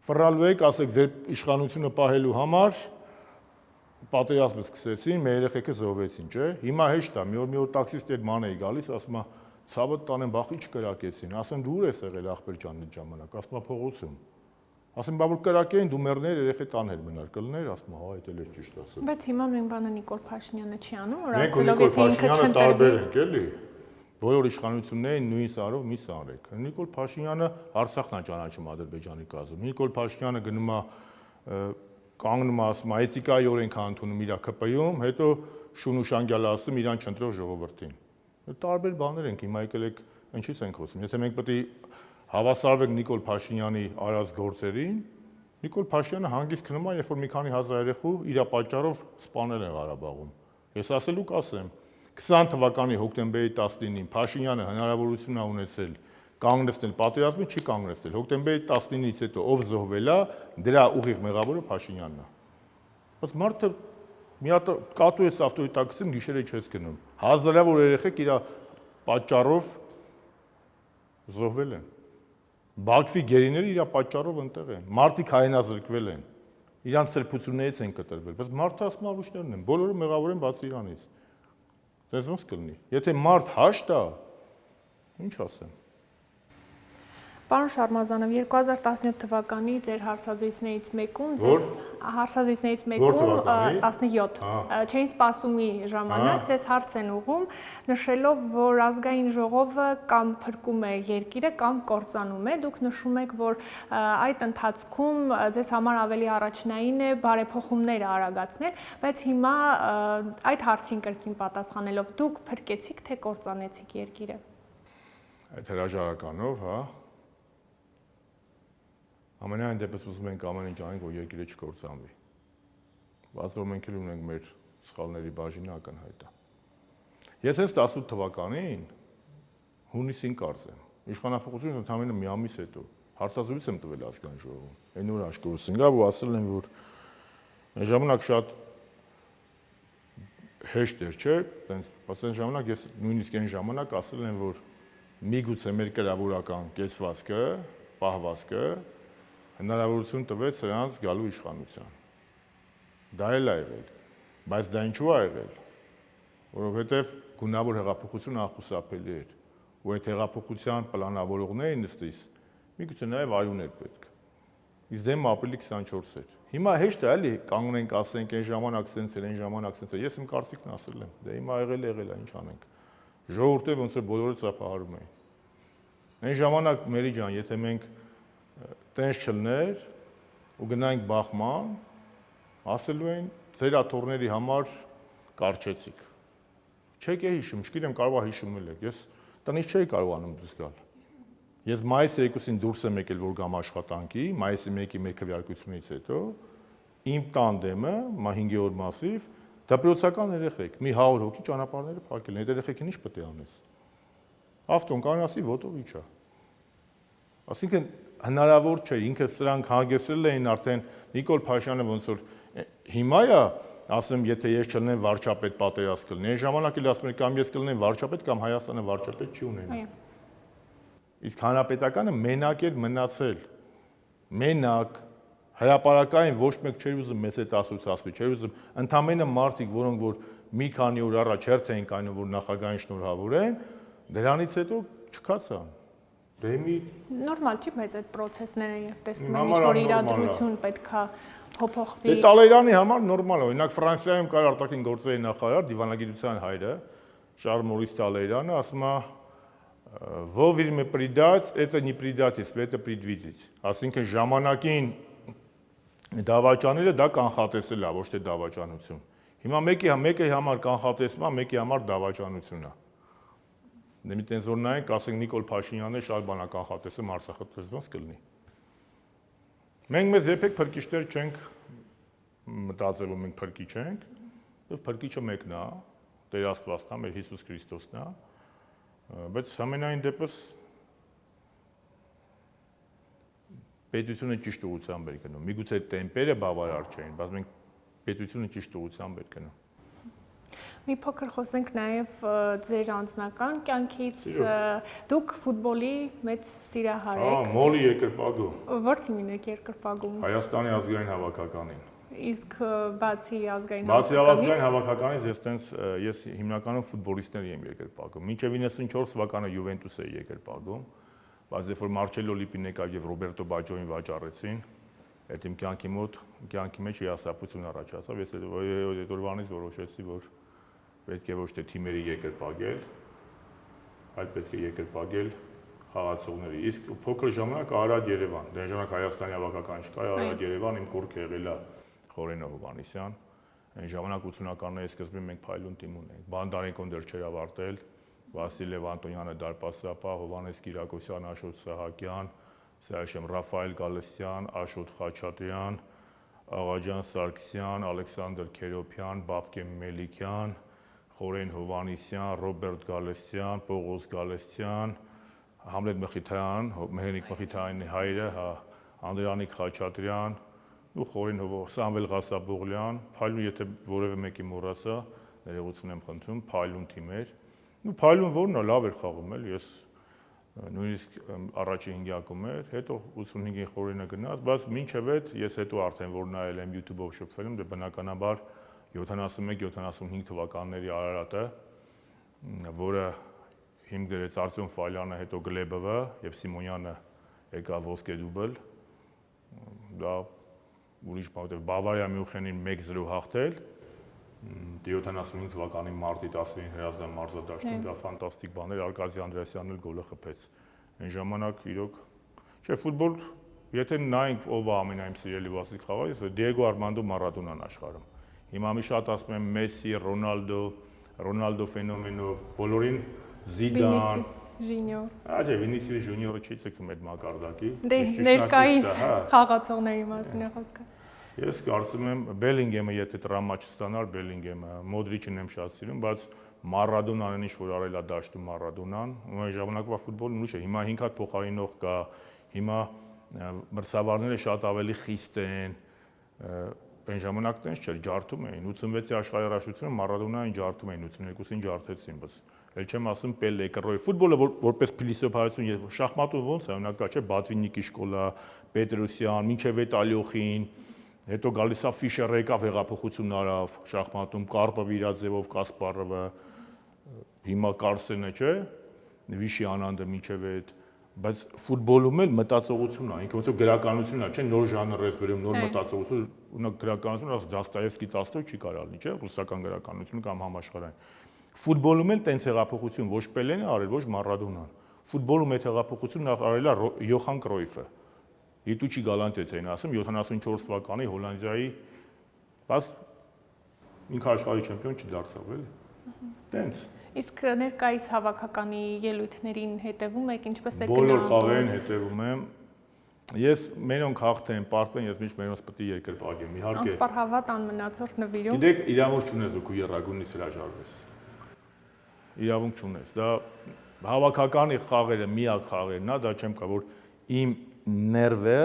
Ֆռալու եք, ասեք, ձեր իշխանությունը պահելու համար պատերազմը սկսեցին, մեր երեխեքը զոհվեցին, չէ՞։ Հիմա հեշտ է, մի օր տաքսիստ էր ման էի գալիս, ասում է, ցավը տանեմ, բախ ինչ կրակեցին, ասեմ դու ուր ես եղել ախպեր ջան այդ ժամանակ, ասում է փողոցում։ Ասեմ, բա որ կրակեին, դու մեռներ, երեխե տան հետ մնար, կլներ, ասում է, հա, այդ էլ է ճիշտ ասում։ Բայց հիմա նույն բանը Նիկոլ Փաշինյանը չի անում, որ ասելով եթե ինքը տարբեր ենք, էլի։ Բոլոր իշխանություններին նույն սարով մի սարեք։ Նիկոլ Փաշինյանը Արցախն է ճանաչում Ադրբեջանի կազմում։ Նիկոլ Փաշինյանը գնում է կանգնում ասում, էթիկայորեն քան ընդունում իր ԿՊ-ում, հետո շունուշանգյալ ասում իրան չընտրող ժողովրդին։ Տարբեր բաներ ենք, հիմա եկել եք ինչից ենք խոսում։ Եթե մենք պետք է հավասարվենք Նիկոլ Փաշինյանի արած գործերին, Նիկոլ Փաշինյանը հանգիստ քնում է, երբ որ մի քանի հազար երեխու իր պատճառով սպանել են Ղարաբաղում։ Ես ասելու կասեմ, 20 թվականի հոկտեմբերի 19-ին Փաշինյանը հնարավորություն է ունեցել կանգնեցնել պատերազմը, չի կանգնեցնել։ Հոկտեմբերի 19-ից հետո ով զոհվել է, դրա ուղիղ մեղավորը Փաշինյանն է։ Բայց մարդը մի հատ կատու է ավտոյետակցում գիշերը չես գնում։ Հազարավոր երեխեք իր պատճառով զոհվել են։ Բաքվի գերիները իր պատճառով ընտեղ են։ Մարդիկ հայնազրկվել են։ Իրանց սրբություններից են կտրվել, բայց մարդը ասում ավուշներն են, բոլորը մեղավոր են բացի իրանից։ Դες ոնց կլինի։ Եթե մարդ հաշտ է, ինչ ասեմ։ Պարոն Շարմազանով, 2017 թվականի ձեր հարցազրույցներից մեկում ձեզ հարցազրույցներից մեկում 17 չէին սպասումի ժամանակ ձեզ հարց են ուղում, նշելով, որ ազգային ժողովը կամ փրկում է երկիրը կամ կործանում է, դուք նշում եք, որ այդ ընթացքում ձեզ համար ավելի առաջնային է բարեփոխումները արագացնել, բայց հիմա այդ հարցին կրկին պատասխանելով դուք փրկեցիք թե կործանեցիք երկիրը։ Այդ հրաժարականով, հա։ Ամենայն դեպս ուզում ենք ամեն ինչ անենք, որ երկիրը չկործանվի։ Բայց որ մենք էլ ունենք մեր սխալների բաժինը ակնհայտ է։ Ես այս 18 թվականին հունիսին կարծեմ, իշխանապողությունը ընդամենը մի ամիս հետո հարցազրույց եմ տվել ազգային ժողովում։ Այն որ աշկորուսին գա ու ասել են, որ այն ժամանակ շատ հեշտ էր, չէ՞, բայց այն ժամանակ ես նույնիսկ այն ժամանակ ասել են, որ միգուցե մեր կրավորական կեսվածքը, պահվածքը հնարավորություն տվեց սրանց գալու իշխանության։ Դա էլ է եղել, բայց դա ինչու է եղել, որովհետև գունավոր հեղափոխությունը անխուսափելի էր, ու այդ հեղափոխության պլանավորողները նստից միգուցե նաև արյուն էր պետք։ Իսկ դեմ ապրիլի 24 էր։ Հիմա հեշտ է, էլի, կանգնենք, ասենք, այն ժամանակ սենց էր, այն ժամանակ սենց էր։ Ես իմ կարծիքն ասել եմ, դե հիմա եղել է, ինչ անենք։ Ժողովուրդը ոնց որ բոլորը ծափահարում էին։ Այն ժամանակ Մերի ջան, եթե մենք տենց չլներ ու գնանք բախման, ասելու են ձեր աթոռների համար կարճեցիք։ Չեք է հիշում, չգիտեմ կարող է հիշում եք։ Ես տնից չէի կարողանում դուրս գալ։ Ես մայիսի 2-ին դուրս եմ եկել, որ գամ աշխատանքի, մայիսի 1-ի մեր քվեարկությունից հետո իմ տանդեմը, 5-րդ մասիվ, դպրոցական երեխեք, մի 100 հոգի ճանապարհները փակել են։ Այդ երեխեքին ինչ պետք է անես։ Ավտոն կանասի ոտով իջա։ Այսինքն հնարավոր չէ, ինքը սրանք հագեցրել էին արդեն Նիկոլ Փաշինյանը ոնց որ հիմա է, ասեմ, եթե ես չլինեմ վարչապետ պատերազմ կլինի, այն ժամանակ էլ ասում եմ կամ ես կլինեմ վարչապետ կամ Հայաստանը վարչապետ չի ունենա։ Իսկ հանրապետականը մենակ էր մնացել։ Մենակ հրապարակային ոչ մեկ չէր ուզում մեծ այդ ասոցիացվի, չէր ուզում ընդամենը մարդիկ, որոնք որ մի քանի օր առաջ հերթ էին կայնում, որ նախագահային շնորհավորեն, դրանից հետո չքացան։ Դե մի նորմալ չի, բայց այդ process-ները երբ տեսնում են, որ իրադրություն պետքա փոփոխվի։ Դե Տալերանի համար նորմալ է։ Օրինակ Ֆրանսիայում կար արտաքին գործերի նախարար, դիվանագիտության հայրը, Շարլ Մորիս Տալերանը, ասում է «Вовремя предать, это не предательство, это предвидеть»։ Այսինքն ժամանակին դավաճանելը դա կանխատեսել է, ոչ թե դավաճանություն։ Հիմա մեկի համար կանխատեսում է, մեկի համար դավաճանություն է։ Դե մի տենց որ նայենք, ասենք Նիկոլ Փաշինյանը շատ բան է կանխատեսում Արցախը ոնց կլինի։ Մենք մեզ երբեք փրկիչներ չենք մտածել որ մենք փրկիչ ենք, եւ փրկիչը մեկն է, Տեր Աստվածն է, մեր Հիսուս Քրիստոսն է, բայց ամենայն դեպս պետությունը ճիշտ ուղղությամբ էր գնում։ Միգուցե տեմպերը բավարար չէին, բայց մենք պետությունը ճիշտ ուղղությամբ էր գնում։ Մի փոքր խոսենք նաև ձեր անձնական կյանքից, դուք ֆուտբոլի մեծ սիրահար եք։ Մոլի երկրպագու։ Որ թիմին եք երկրպագում։ Հայաստանի ազգային հավաքականին։ Իսկ բացի ազգային հավաքականից ես հիմնականում ֆուտբոլիստներ եմ երկրպագում։ Մինչև 94 թվականը Յուվենտուս էի երկրպագում, բայց երբ որ Մարչելո Լիպին եկավ եւ Ռոբերտո Բաջոին վաճառեցին, այդ իմ կյանքի մեջ հիասթափություն առաջացավ։ Ես այդ օրվանից որոշեցի, որ պետք է ոչ թե թիմերի երկրպագել, այլ պետք է երկրպագել խաղացողների։ Իսկ փոքր ժամանակ Արադ Երևան, դե ժամանակ Հայաստանի հավաքական չկար, Արադ Երևան իմ կորքը եղել է Խորենո Հովհաննիսյան։ Այն ժամանակ 80-ականների սկզբին մենք փայլուն թիմ ունեինք։ Բանդարենկոն դեռ չէր ավարտել, Վասիլ Լևանտոնյանը Դարպասապա, Հովհաննես Կիրակոսյան, Աշոտ Սահակյան, Ռաֆայել Գալստյան, Աշոտ Խաչատրյան, Աղաջան Սարգսյան, Ալեքսանդր Քերոփյան, Բաբկե Մելիքյան, Խորեն Հովհաննիսյան, Ռոբերտ Գալստյան, Պողոս Գալստյան, Համլետ Մխիթարյան, Մեհենիկ Մխիթարյանի հայրը, Անդրանիկ Խաչատրյան, ու Խորեն Սամվել Ղասաբողլյան, Փայլուն, եթե որևէ մեկի մոռացա, ներողություն եմ խնդրում, Փայլուն թիմ էր։ Ու Փայլուն որն է, լավ էր խաղում էլ, ես նույնիսկ առաջի հինգյակում էր, հետո 85-ին Խորենը գնաց, բայց մինչև այդ ես հետո արդեն որ նայել եմ YouTube-ով շփվել եմ, դե բնականաբար 71-75 թվականների Արարատը, որը հիմք դրեց Արտյոմ Ֆալյանը, հետո Գլեբովը եւ Սիմոնյանը եկավ ոսկե դուբլ, դա ուրիշ բան, որտեղ Բավարիա Մյունխենին 1-0 հաղթել, 75 թվականի մարտի 10-ին Հրազդան մարզադաշտում, դա ֆանտաստիկ բան էր, Արկադի Անդրեասյանն էլ գոլը խփեց։ Այն ժամանակ իրոք, չէ, ֆուտբոլ, եթե նայենք ով է ամենայմ սիրելի բասիկ խաղացող, Դիեգո Արմանդո Մարադոնան աշխարհում։ Հիմա մի շատ ասում եմ Մեսսի, Ռոնալդո ֆենոմենո, բոլորին Զիդան, Այո, Վինիսիուս Ժունիորը չի ցկում այդ մակարդակի։ Դե ներկայիս խաղացողների մասին է խոսքը։ Ես կարծում եմ Բելինգեմը, եթե տրամա չստանար Բելինգեմը, Մոդրիչին եմ շատ սիրում, բայց Մարադոնան ինչ որ արել է դաշտում Մարադոնան, ու այն ժամանակվա ֆուտբոլն ուրիշ է։ Հիմա 5 հատ փոխարինող կա, հիմա մրցավարները շատ ավելի խիստ են։ Այն ժամանակ տենց չէր, ջարդում էին 86-ի աշխարհի առաջությունը Մարադոնային ջարդում էին, 82-ին ջարդեցին, բայց էլ չեմ ասում Պելե, Կռոյ, ֆուտբոլը որպես փիլիսոփայություն եւ շախմատը ոնց է, օրինակ չէ, Բատվիննիկի շկոլա, Պետրոսյան, մինչև այդ Ալյոխին, հետո գալիս է Ֆիշերը եկավ հեղափոխություն արավ շախմատում, Կարպովը իր ձևով Կասպարովը, հիմա Կարսենը, չէ, Վիշի Անանդը մինչև այդ, բայց ֆուտբոլում էլ մտածողություն է, ինքը ոնց որ գրականություն է, չէ, նոր ժանր ես բերում, նոր մտածողություն, ունա գրականություն, ասես Դաստոևսկի տաստո չի կարող լինի, չէ, ռուսական գրականություն կամ համաշխարհային։ Ֆուտբոլում էլ տենց հեղափոխություն ոչ Պելեն է արել, ոչ Մարադոնան։ Ֆուտբոլում այդ հեղափոխությունն արել է Յոխան Կրոյֆը։ Իտուչի Գալանտեց էին ասում 74 թվականի Հոլանդիայի, բայց ինքը աշխարհի չեմպիոն չդարձավ, էլի։ Տենց։ Իսկ ներկայիս հավաքականի ելույթներին հետևում եք, ինչպես է գնահատում։ Բոլոր խաղերին հետևում եմ։ Ես մենոնք հաղթեն, պարտվեն, ես միշտ մենոնց պետք է երկրպագեմ, իհարկե։ Անսպար հավատ անմնացորդ նվիրում։ Գիտեք, իրավունք չունես ու քո եռագույնից հրաժարվես։ Իրավունք չունես, դա հավաքականի խաղերը միակ խաղերն է, դա չեմ կարող, որ իմ ներվը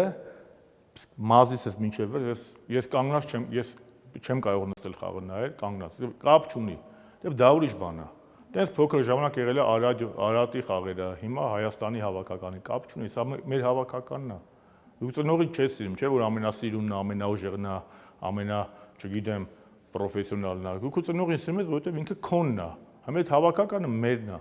մազից ես մինչև վեր, ես կանգնած չեմ, ես չեմ կարող նստել խաղը նայել, կանգնած, կապ չունի, դեռ դա ուրիշ բան է։ Տենց փոքր ժամանակ եղել է Արարատի խաղերը, հիմա Հայաստանի հավաքականի կապ չունի, սա մեր հավաքականն է։ Դու ծնողից չես սիրում, չէ՞ որ ամենասիրունն է, ամենաուժեղն է, ամենա, չգիտեմ, պրոֆեսիոնալն է։ Դու ծնողին սիրում ես, որովհետև ինքը քոնն է։ Համը այդ հավաքականը մերն է։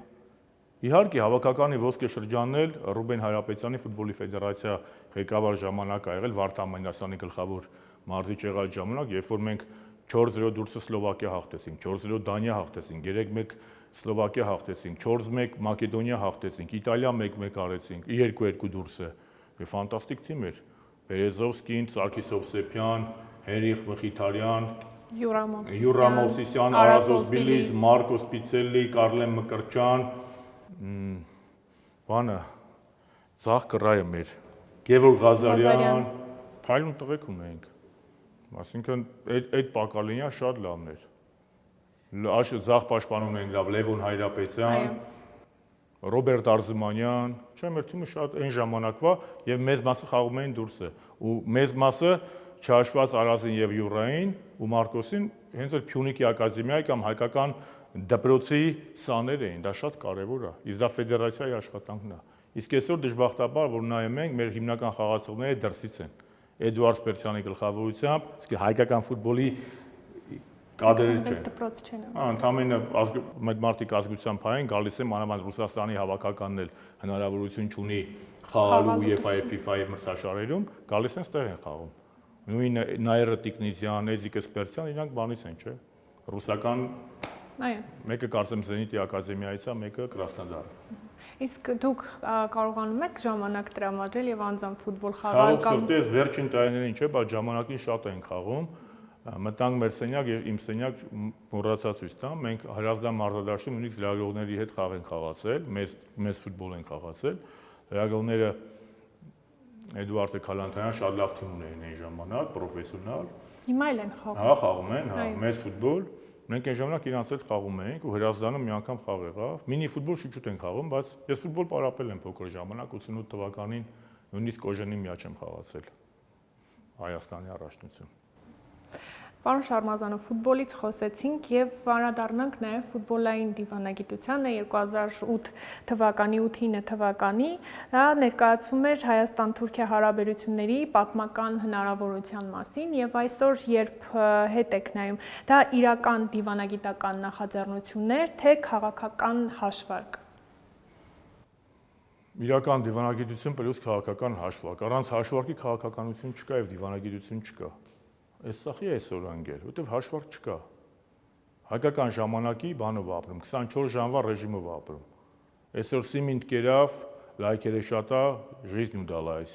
Իհարկե հավաքականի ոսկե շրջանն էլ Ռուբեն Հայրապետյանի ֆուտբոլի ֆեդերացիա ղեկավար ժամանակ ա եղել Վարդան Մանասյանի գլխավոր մարզիչ եղած ժամանակ, երբ որ մենք 4-0 դուրսը Սլովակիա հաղթեցինք, 4-0 Դանիա հաղթեցինք, 3-1 Սլովակիա հաղթեցինք, 4-1 Մակեդոնիա հաղթեցինք, Իտալիա 1-1 արեցինք, 2-2 դուրսը։ Ֆանտաստիկ թիմ էր։ Բերեզովսկին, Սարգիս Հովսեփյան, Հենրիխ Մխիթարյան, Յուրա Մովսիսյան, Արազոս Բիլիս, Մարկոս Պիցելլի, Կարլեն Մկրտչյան, բանը Ծաղ կռայը մեր, Գևորգ Ղազարյան, փայլուն տղեկ ունենք։ Այսինքն այդ Պակալինյան շատ լավն էր։ Ձախ պաշտպան ունենք լավ Լևոն Հայրապետյան, Ռոբերտ Արզումանյան, չէ՞ մեր թիմը շատ այն ժամանակվա եւ մեծ մասը խաղում էին դուրսը։ Ու մեծ մասը չհաշված Արազին եւ Յուրային ու Մարկոսին հենց այդ Փյունիկի ակադեմիայի կամ հայկական դպրոցի սաներ էին, դա շատ կարևոր է։ Իսկ դա ֆեդերացիայի աշխատանքն է։ Իսկ այսօր դժբախտաբար, որ նայում ենք, մեր հիմնական խաղացողները դրսից են։ Էդուարդ Սպերցյանի գլխավորությամբ, իսկ հայկական ֆուտբոլի կադրեր չեն։ Դպրոց չեն։ Ընդամենը այդ մարտիկ ազգությամբ հային գալիս են մանավանդ Ռուսաստանի հավաքականն էլ հնարավորություն չունի խաղալու UEFA-ի FIFA-ի մրցաշարերում, գալիս են ստեղ են խաղում։ Նույն Նայիրը Տիկնիզյան, Էզիկը Սպերցյան, իրանք բանից են, չէ՞։ Ռուսական մեկը կարծեմ Զենիտի ակադեմիայից է, մեկը Կրասնոդար։ Իսկ դուք կարողանում եք ժամանակ տրամադրել եւ անձամբ ֆուտբոլ խաղալ կամ սրտես վերջին տարիներին չէ, բայց ժամանակին շատ են խաղում։ Մտանք մեր սենյակ եւ իմ սենյակ մոռացա ցույց տամ, մենք Հրազդան մարտադաշտում նույնիսկ լրագրողների հետ խաղ են խաղացել, մեծ ֆուտբոլ են խաղացել։ Լրագրողները Էդուարդ Քալանթայան շատ լավ թիմ ունեն այն ժամանակ, պրոֆեսիոնալ։ Հիմա էլ են խաղում։ Հա, խաղում են, հա, մեծ ֆուտբոլ։ Մենք այն ժամանակ իրանց հետ խաղում էինք ու Հրազդանը մի անգամ խաղ եղավ։ Մինի ֆուտբոլ շուտ են խաղում, բայց ես ֆուտբոլ պարապել եմ փոքր ժամանակ 88 թվականին նույնիսկ Կոժենի միաչ եմ խաղացել Հայաստանի առաջնություն։ Պարոն Շարմազանով, ֆուտբոլից խոսեցինք եւ անդրադառնանք նաեւ ֆուտբոլային դիվանագիտությանը 2008 թվականի 8-9 թվականի, դա ներկայացում էր Հայաստան-Թուրքիա հարաբերությունների պատմական հնարավորության մասին եւ այսօր երբ հետ եք նայում, դա իրական դիվանագիտական նախաձեռնություններ, թե քաղաքական հաշվարկ։ Իրական դիվանագիտություն պլյուս քաղաքական հաշվարկ։ Առանց հաշվարկի քաղաքականություն չկա եւ դիվանագիտություն չկա։ Այս սախի է այսօր անգել, որտեվ հաշվարկ չկա։ Հայկական ժամանակի բանով ապրում, 24 ժամվա ռեժիմով ապրում։ Այսօր Սիմինտ կերավ, լայքերը շատա, жизнь удалась։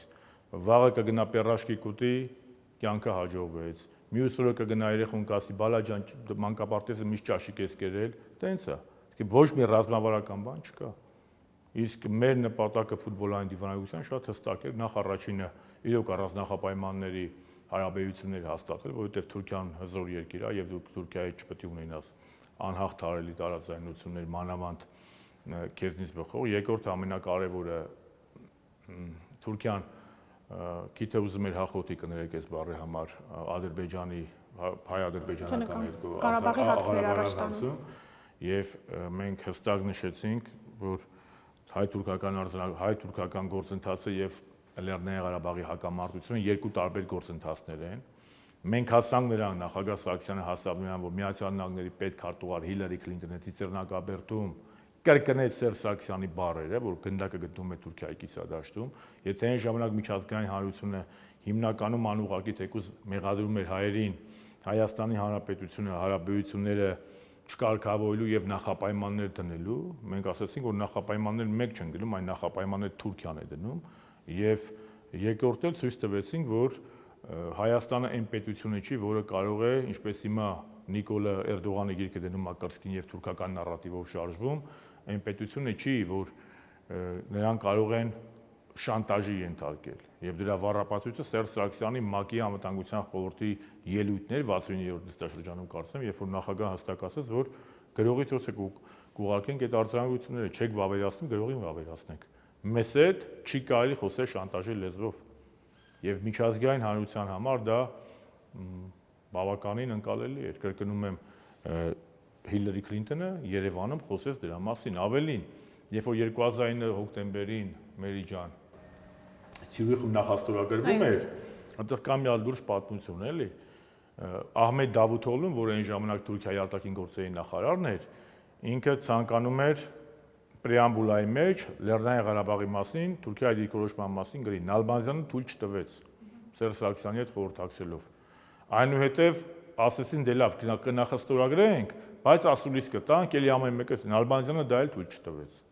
Վաղը կգնա պերաշկի կուտի, կյանքը հաջողվեց։ Մյուս օրը կգնա երեխուն կասի, բալաջան, մանկապարտեզը միշտ ճաշիկ ես կերել, տենց է։ Ոչ մի ռազմավարական բան չկա։ Իսկ մեր նպատակը ֆուտբոլային դիվանագիտության շատ հստակ էր, նախ առաջինը իրոք առանձնահապայմանների հարաբերություններ հաստատել, որովհետև Թուրքիան հզոր երկիր է եւ դուք Թուրքիայի չպետք է ունենաս անհաղթարելի տարաձայնություններ, մանավանդ քեզնից բխող։ Երկրորդ ամենակարևորը Թուրքիան գիտե ուզում էր հախոտի կներեք այս բառի համար Ադրբեջանի հայ-ադրբեջանական երկու Ղարաբաղի հարցեր առաջ տանում եւ մենք հստակ նշեցինք, որ հայ-թուրքական գործընթացը եւ Լեռնային Ղարաբաղի հակամարտությունը երկու տարբեր գործընթացներ են։ Մենք հասանք նրան, նախագահ Սարգսյանը հասավ նրան, որ Միացյալ Նահանգների պետքարտուղար Հիլարի Քլինտոնը Ծիծեռնակաբերդում կրկնեց Սերժ Սարգսյանի բառերը, որ գնդակը գտնվում է Թուրքիայի կիսադաշտում, եթե այն ժամանակ միջազգային հանրությունը հիմնականում անուղղակի թեկուզ մեղադրում էր հայերին, Հայաստանի Հանրապետությունը հարաբերությունները չկարգավորելու եւ նախապայմաններ դնելու, մենք ասացինք, որ նախապայմաններ մեկ չեն դնում, այն նախապայմաններ Թուրքիան է դնում։ Եվ երկրորդ էլ ցույց տվեցինք, որ Հայաստանը այն պետությունը չի, որը կարող է, ինչպես հիմա Նիկոլա Էրդողանը գիրքը դնում է կրծքին եւ թուրքական նարատիվով շարժվում, այն պետությունը չի, որ նրանք կարող են շանտաժի ենթարկել։ Եվ դրա վառապացույցը Սերժ Սարգսյանի ՄԱԿ-ի անվտանգության խորհրդի ելույթներ 69-րդ նստաշրջանում կարծեմ, երբ որ նախագահը հստակ ասաց, որ գրողից ոնց է կուղարկենք այդ արձանագրությունները, չեք վավերացնում, գրողին վավերացնենք։ Մեզ հետ չի կարելի խոսել շանտաժի լեզվով եւ միջազգային հանրության համար դա բավականին ընկալելի էր։ Կրկնում եմ, Հիլարի Քլինտոնը Երևանում խոսեց դրա մասին, ավելին, երբ որ 2009 հոկտեմբերին Մերի ջան Ցյուրիխում նախաստորագրվում էր, այնտեղ կա մի հատ լուրջ պատմություն, էլի։ Ահմեդ Դավութօղլուն, որ այն ժամանակ Թուրքիայի արտաքին գործերի նախարարն էր, ինքը ցանկանում էր պրեամբուլայի մեջ Լեռնային Ղարաբաղի մասին, Թուրքիայի դիրքորոշման մասին գրի, Նալբանդյանը թույլ չտվեց Սերժ Սարգսյանի հետ խորհրդակցելով։ Այնուհետև ասեցին դե լավ, կնախաստորագրենք, բայց ասուլիսկը տանք, էլի ամեն մեկը Նալբանդյանը դա էլ թույլ չտվեց։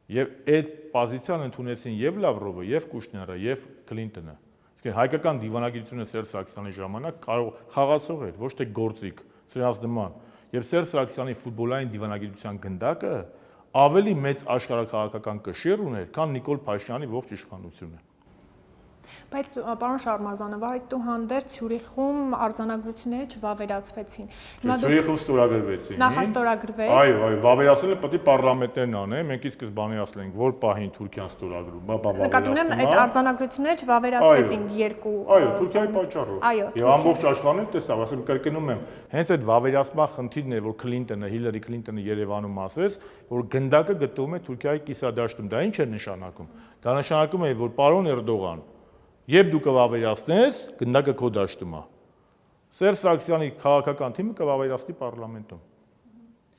Եվ այդ պոզիցիան ընդունեցին եւ Լավրովը, եւ Կուշները, եւ Քլինտոնը։ Իսկ հայկական դիվանագիտությունը Սերժ Սարգսյանի ժամանակ կարող խաղացող էր, ոչ թե գործիք, սրանց նման։ Եվ Սերժ Սարգսյանի ֆուտբոլային դիվանագիտության գնդակը ավելի մեծ աշխարհաքաղաքական կշիռ ուներ, քան Նիկոլ Փաշինյանի ողջ իշխանությունը։ Բայց պարոն Շարմազանով, այդուհանդերձ Ցյուրիխում արձանագրությունները չվավերացվեցին։ Ցյուրիխում ստորագրվեցին։ Նախաստորագրվեց։ Այո, վավերացնելը պետք է պարլամենտներն անեն, մենք իսկ սկզբանե ասել ենք, որ պահին Թուրքիան ստորագրում, Նկատում եմ, այդ արձանագրությունները չվավերացվեցին երկու։ Այո, Թուրքիայի պատճառով։ Եվ ամբողջ աշխարհն էլ տեսավ, ասեմ կրկնում եմ, հենց այդ վավերացման խնդիրն է, որ Հիլարի Քլինտոնը Երևանում ասեց, որ գնդակը գտնվում է Թուրքիայի կիսադաշտում։ Դա ինչ է նշանակում։ Դա նշանակում է, որ պարոն Էրդողան, երբ դու կվավերացնես, գնդակը քո դաշտում է։ Սերժ Սարգսյանի քաղաքական թիմը կվավերացնի պարլամենտում։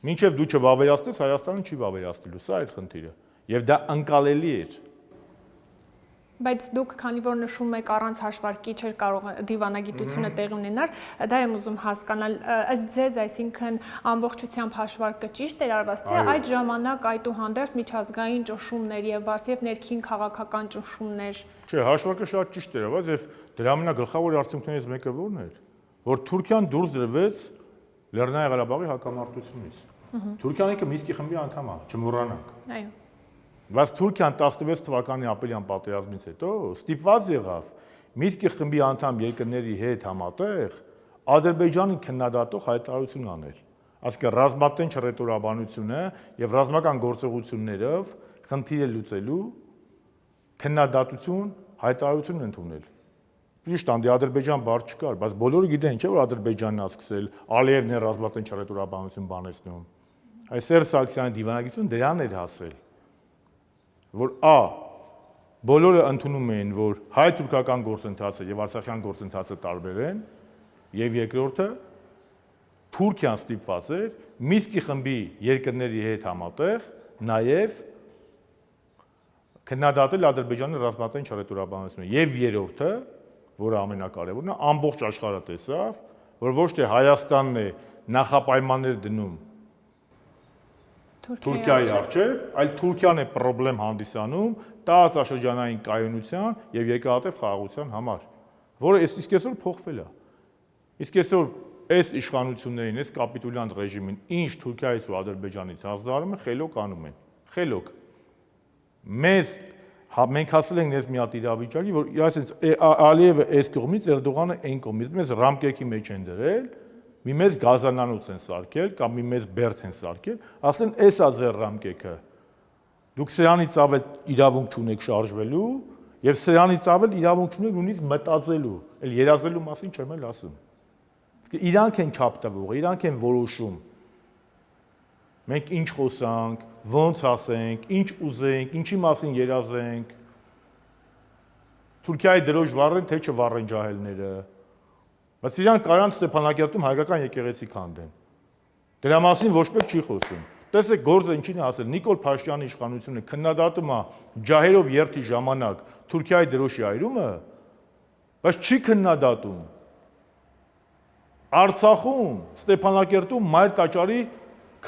Մինչև դու չվավերացնես, Հայաստանը չի վավերացնելու, սա է խնդիրը։ Եվ դա անկալելի է։ Բայց դուք, քանի որ նշում եք առանց հաշվարկի չէր կարող դիվանագիտությունը տեղի ունենալ, դա եմ ուզում հասկանալ, ըստ ձեզ, այսինքն ամբողջությամբ հաշվարկը ճիշտ էր արված, թե այդ ժամանակ այդուհանդերձ միջազգային ճնշումներ եւ բացիև ներքին քաղաքական ճնշումներ։ Չէ, հաշվարկը շատ ճիշտ էր արված եւ դրա ամենագլխավոր արդյունքներից մեկը ո՞րն էր, որ Թուրքիան դուրս դրվեց Լեռնային Ղարաբաղի հակամարտությունից։ Թուրքիան ինքը Մինսկի խմբի անդամ է, չմոռանանք։ Այո։ Բայց Թուրքիան 16 թվականի ապրիլյան պատերազմից հետո ստիպված եղավ Մինսկի խմբի անդամ երկրների հետ համատեղ Ադրբեջանին քննադատող հայտարարություն անել։ Այսինքն ռազմատենչ ռետորաբանությունը եւ ռազմական գործողություններով խնդիրը լուծելու քննադատություն հայտարարություն ընդունել։ Ճիշտ է, Ադրբեջան բառ չկար, բայց բոլորը գիտեն, չէ՞ որ Ադրբեջանն է սկսել Ալիևն է ռազմատենչ ռետորաբանություն բանեցնում։ Այս Սերժ Սարգսյանի դիվանագիտությունը դրան էր հասել, որ բոլորը ընդունում էին, որ հայ-թուրքական գործընթացը եւ արցախյան գործընթացը տարբեր են, եւ երկրորդը Թուրքիան ստիպված էր Մինսկի խմբի երկրների հետ համատեղ նաեւ քննադատել Ադրբեջանի ռազմատենչ ռետորաբանությունը եւ երրորդը, որը ամենակարևորն է, ամբողջ աշխարհը տեսավ, որ ոչ թե Հայաստանն է նախապայմաններ դնում Թուրքիայի առջև, այլ Թուրքիան է խնդրեմ հանդիսանում տարածաշրջանային կայունության եւ երկրատև խաղաղության համար, որը իսկ այսօր փոխվել է։ Իսկ այսօր այս իշխանություններին, այս կապիտուլյանտ ռեժիմին, ինչ Թուրքիայից ու Ադրբեջանից հանձնարարում է, խելոք անում են։ Խելոք։ Մենք հասել ենք այս մի հատ իրավիճակի, որ այսպես Ալիևը այս կողմից, Էրդողանը այն կողմից, մեզ ռամկեքի մեջ են դրել, մի մեծ գազանանոց են սարքել կամ մի մեծ բերդ են սարքել, ասեն էսա ձեր ռամկեքը։ Դուք սրանից ավել իրավունք չունեք շարժվելու եւ սրանից ավել իրավունք չունեք նույնիսկ մտածելու, այլ երազելու մասին չեմ էլ ասում։ Իսկ իրանք են չափ տվող, իրանք են որոշում։ Մենք ինչ խոսանք, ոնց ասենք, ինչ ուզենք, ինչի մասին երազենք։ Թուրքիայի դրոշ վառեն, թե չվառեն ջահելները։ Բայց իրանք կարան Ստեփանակերտում հայկական եկեղեցի քանդեն։ Դրա մասին ոչ մեկ չի խոսում։ Տեսեք, գործը ինչին է ասել, Նիկոլ Փաշինյանի իշխանությունը քննադատում է ջահերով երթի ժամանակ Թուրքիայի դրոշի այրումը, բայց չի քննադատում Արցախում, Ստեփանակերտում մայր տաճարի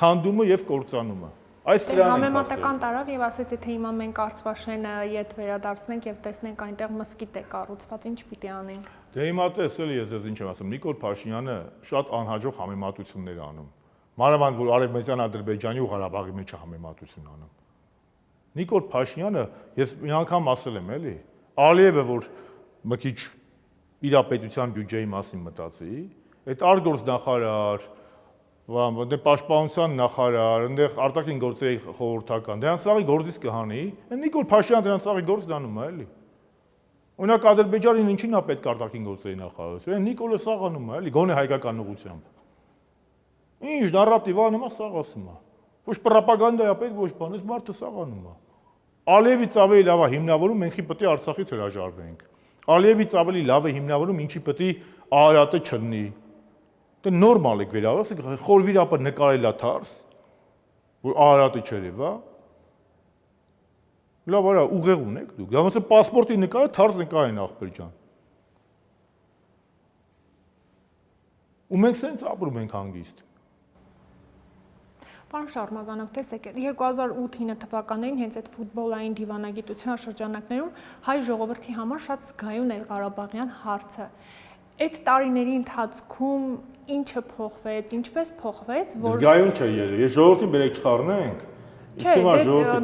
քանդումը եւ կործանումը։ Այս դրան են համեմատական տարավ եւ ասեցի, թե հիմա մենք Արցվաշենը ետ վերադարձնենք եւ տեսնենք այնտեղ մզկիթ է կառուցված, ինչ պիտի անենք։ Դե հիմա տեսել ես ինչ եմ ասում, Նիկոլ Փաշինյանը շատ անհաջող համեմատություններ անում։ Մանավանդ որ Արևմտյան Ադրբեջանի ու Ղարաբաղի մեջ համեմատություն անում։ Նիկոլ Փաշինյանը, ես մի անգամ ասել եմ, էլի, Ալիևը որ մի քիչ իր պետության բյուջեի մասին մտածի, այդ արտգործնախարար, դե պաշտպանության նախարար, այնտեղ արտաքին գործերի խորհրդական, դրանց սաղի գործից կհանի, Նիկոլ Փաշինյանը դրանց սաղի գործ դանում է, էլի։ Օրինակ Ադրբեջանին ինչին է պետք արտաքին գործերի նախարարություն, Նիկոլը սաղ անում է, էլի, գոնե հայկական ուղղությամբ։ Ինչ նարատիվ անում է, սաղ ասում է։ Ոչ պրոպագանդա է պետք, ոչ բան, այս մարդը սաղ անում է։ Ալիևից ավելի լավ է հիմնավորում, մենք պետք է Արցախից հրաժարվենք։ Ալիևից ավելի լավ է հիմնավորում, ինչի պետք է Արարատը չլինի։ Դա նորմալ եք վերաբերում, ասեք խորվիրապը նկարել է թարս, որ Արարատը չերև, հա։ Լավ, արա, ուղեղ ունեք դուք։ Դա ոնց է պասպորտի նկարը թարս նկար են ախպեր ջան։ Ու մենք սենց ապրում ենք հանգիստ։ Պարոն Շարմազանով, տեսեք, 2008-9 թվականներին հենց այդ ֆուտբոլային դիվանագիտության շրջանակներում հայ ժողովրդի համար շատ զգայուն էր Ղարաբաղյան հարցը։ Այդ տարիների ընթացքում ինչը փոխվեց, ինչպես փոխվեց, որ զգայուն չէ ելը։ Ես ժողովրդին բերեք չխառնենք։ Չէ,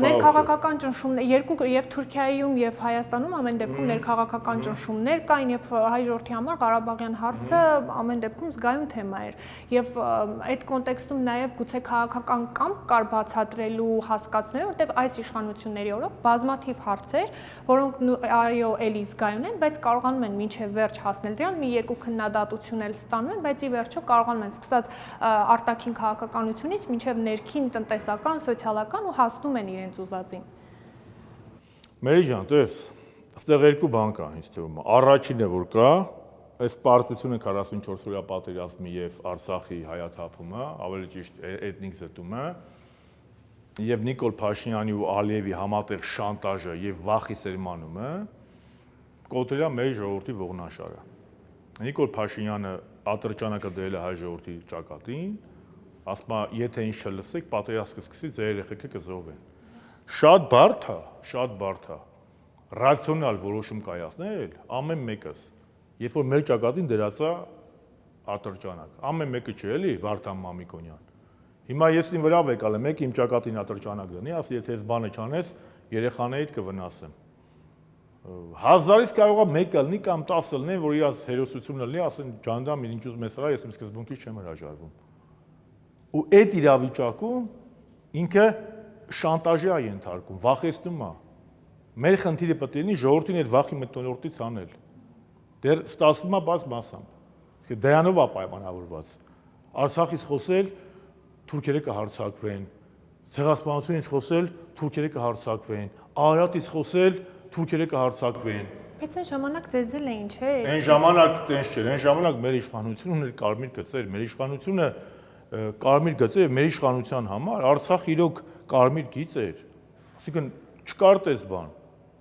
ներքաղաքական ճնշումներ երկու եւ Թուրքիայում եւ Հայաստանում ամեն դեպքում ներքաղաքական ճնշումներ կային եւ հայ ժողովրդի համար Ղարաբաղյան հարցը ամեն դեպքում զգայուն թեմա էր եւ այդ կոնտեքստում նաեւ գուցե քաղաքական կամք կար բացատրելու հասկացնել, որտեղ այս իշխանությունների օրոք բազմաթիվ հարցեր, որոնք այո էլի զգայուն են, բայց կարողանում են մինչեւ վերջ հասնել դրան, մի երկու քննադատություն էլ ստանում են, բայց ի վերջո կարողանում են սկսած արտաքին քաղաքականությունից մինչեւ ներքին տնտեսական, սոցիալական ու հասնում են իրենց ուզածին։ Մերի ջան, տես, այստեղ երկու բան կա, ինձ թվում է։ Առաջինը որ կա, այս պարտությունը 44 օրյա պատերազմի եւ Արցախի հայաթափումը, ավելի ճիշտ էթնիկ զտումը, եւ Նիկոլ Փաշինյանի ու Ալիևի համատեղ շանտաժը եւ վախի սերմանումը կոտրել է մեր ժողովրդի ողնաշարը։ Նիկոլ Փաշինյանը ատրճանակը դրել է հայ ժողովրդի ճակատին, ասում է, եթե ինչ չլսեք, պատերազմ կսկսի, ձեր երեխեքը կզոհվեն։ Շատ բարդ է։ Ռացիոնալ որոշում կայացնել ամեն մեկս, երբ որ մեր ճակատին դրած է ատրճանակ։ Ամեն մեկը չէ, էլի Վարդան Մամիկոնյան։ Հիմա ես ինձ վրա եկալ եմ, մեկ իմ ճակատին ատրճանակ դնի, ասի, եթե այս բանը չանես, երեխաներիդ կվնասեմ։ 1000-ից կարող է մեկը լինի կամ 10 լինի, որ իր հերոսությունը լինի, ասեն ջանդամ, ինչ ուզում ես արա, ես իմ սկզբունքից չեմ հրաժարվում։ Ու այդ իրավիճակում ինքը շանտաժի է ենթարկում, վախեցնում է։ Մեր խնդիրը պետք է լինի ժողովրդին այդ վախի մթնոլորտից անել։ Դեռ ստացվում է բաց մասամբ։ Դրանով է պայմանավորված։ Արցախից խոսել թուրքերը կհարձակվեն, ցեղասպանությունից խոսել թուրքերը կհարձակվեն, Արարատից խոսել թուրքերը կհարձակվեն։ Բայց այն ժամանակ ձեզ էլ էին, չէ՞։ Այն ժամանակ տենց չէր, այն ժամանակ մեր իշխանությունը ուներ կարմիր գծեր, մեր իշխանությունը կարմիր գծեր մեր իշխանության համար Արցախ իրոք կարմիր գիծ էր։ Այսինքն չկար տես բան։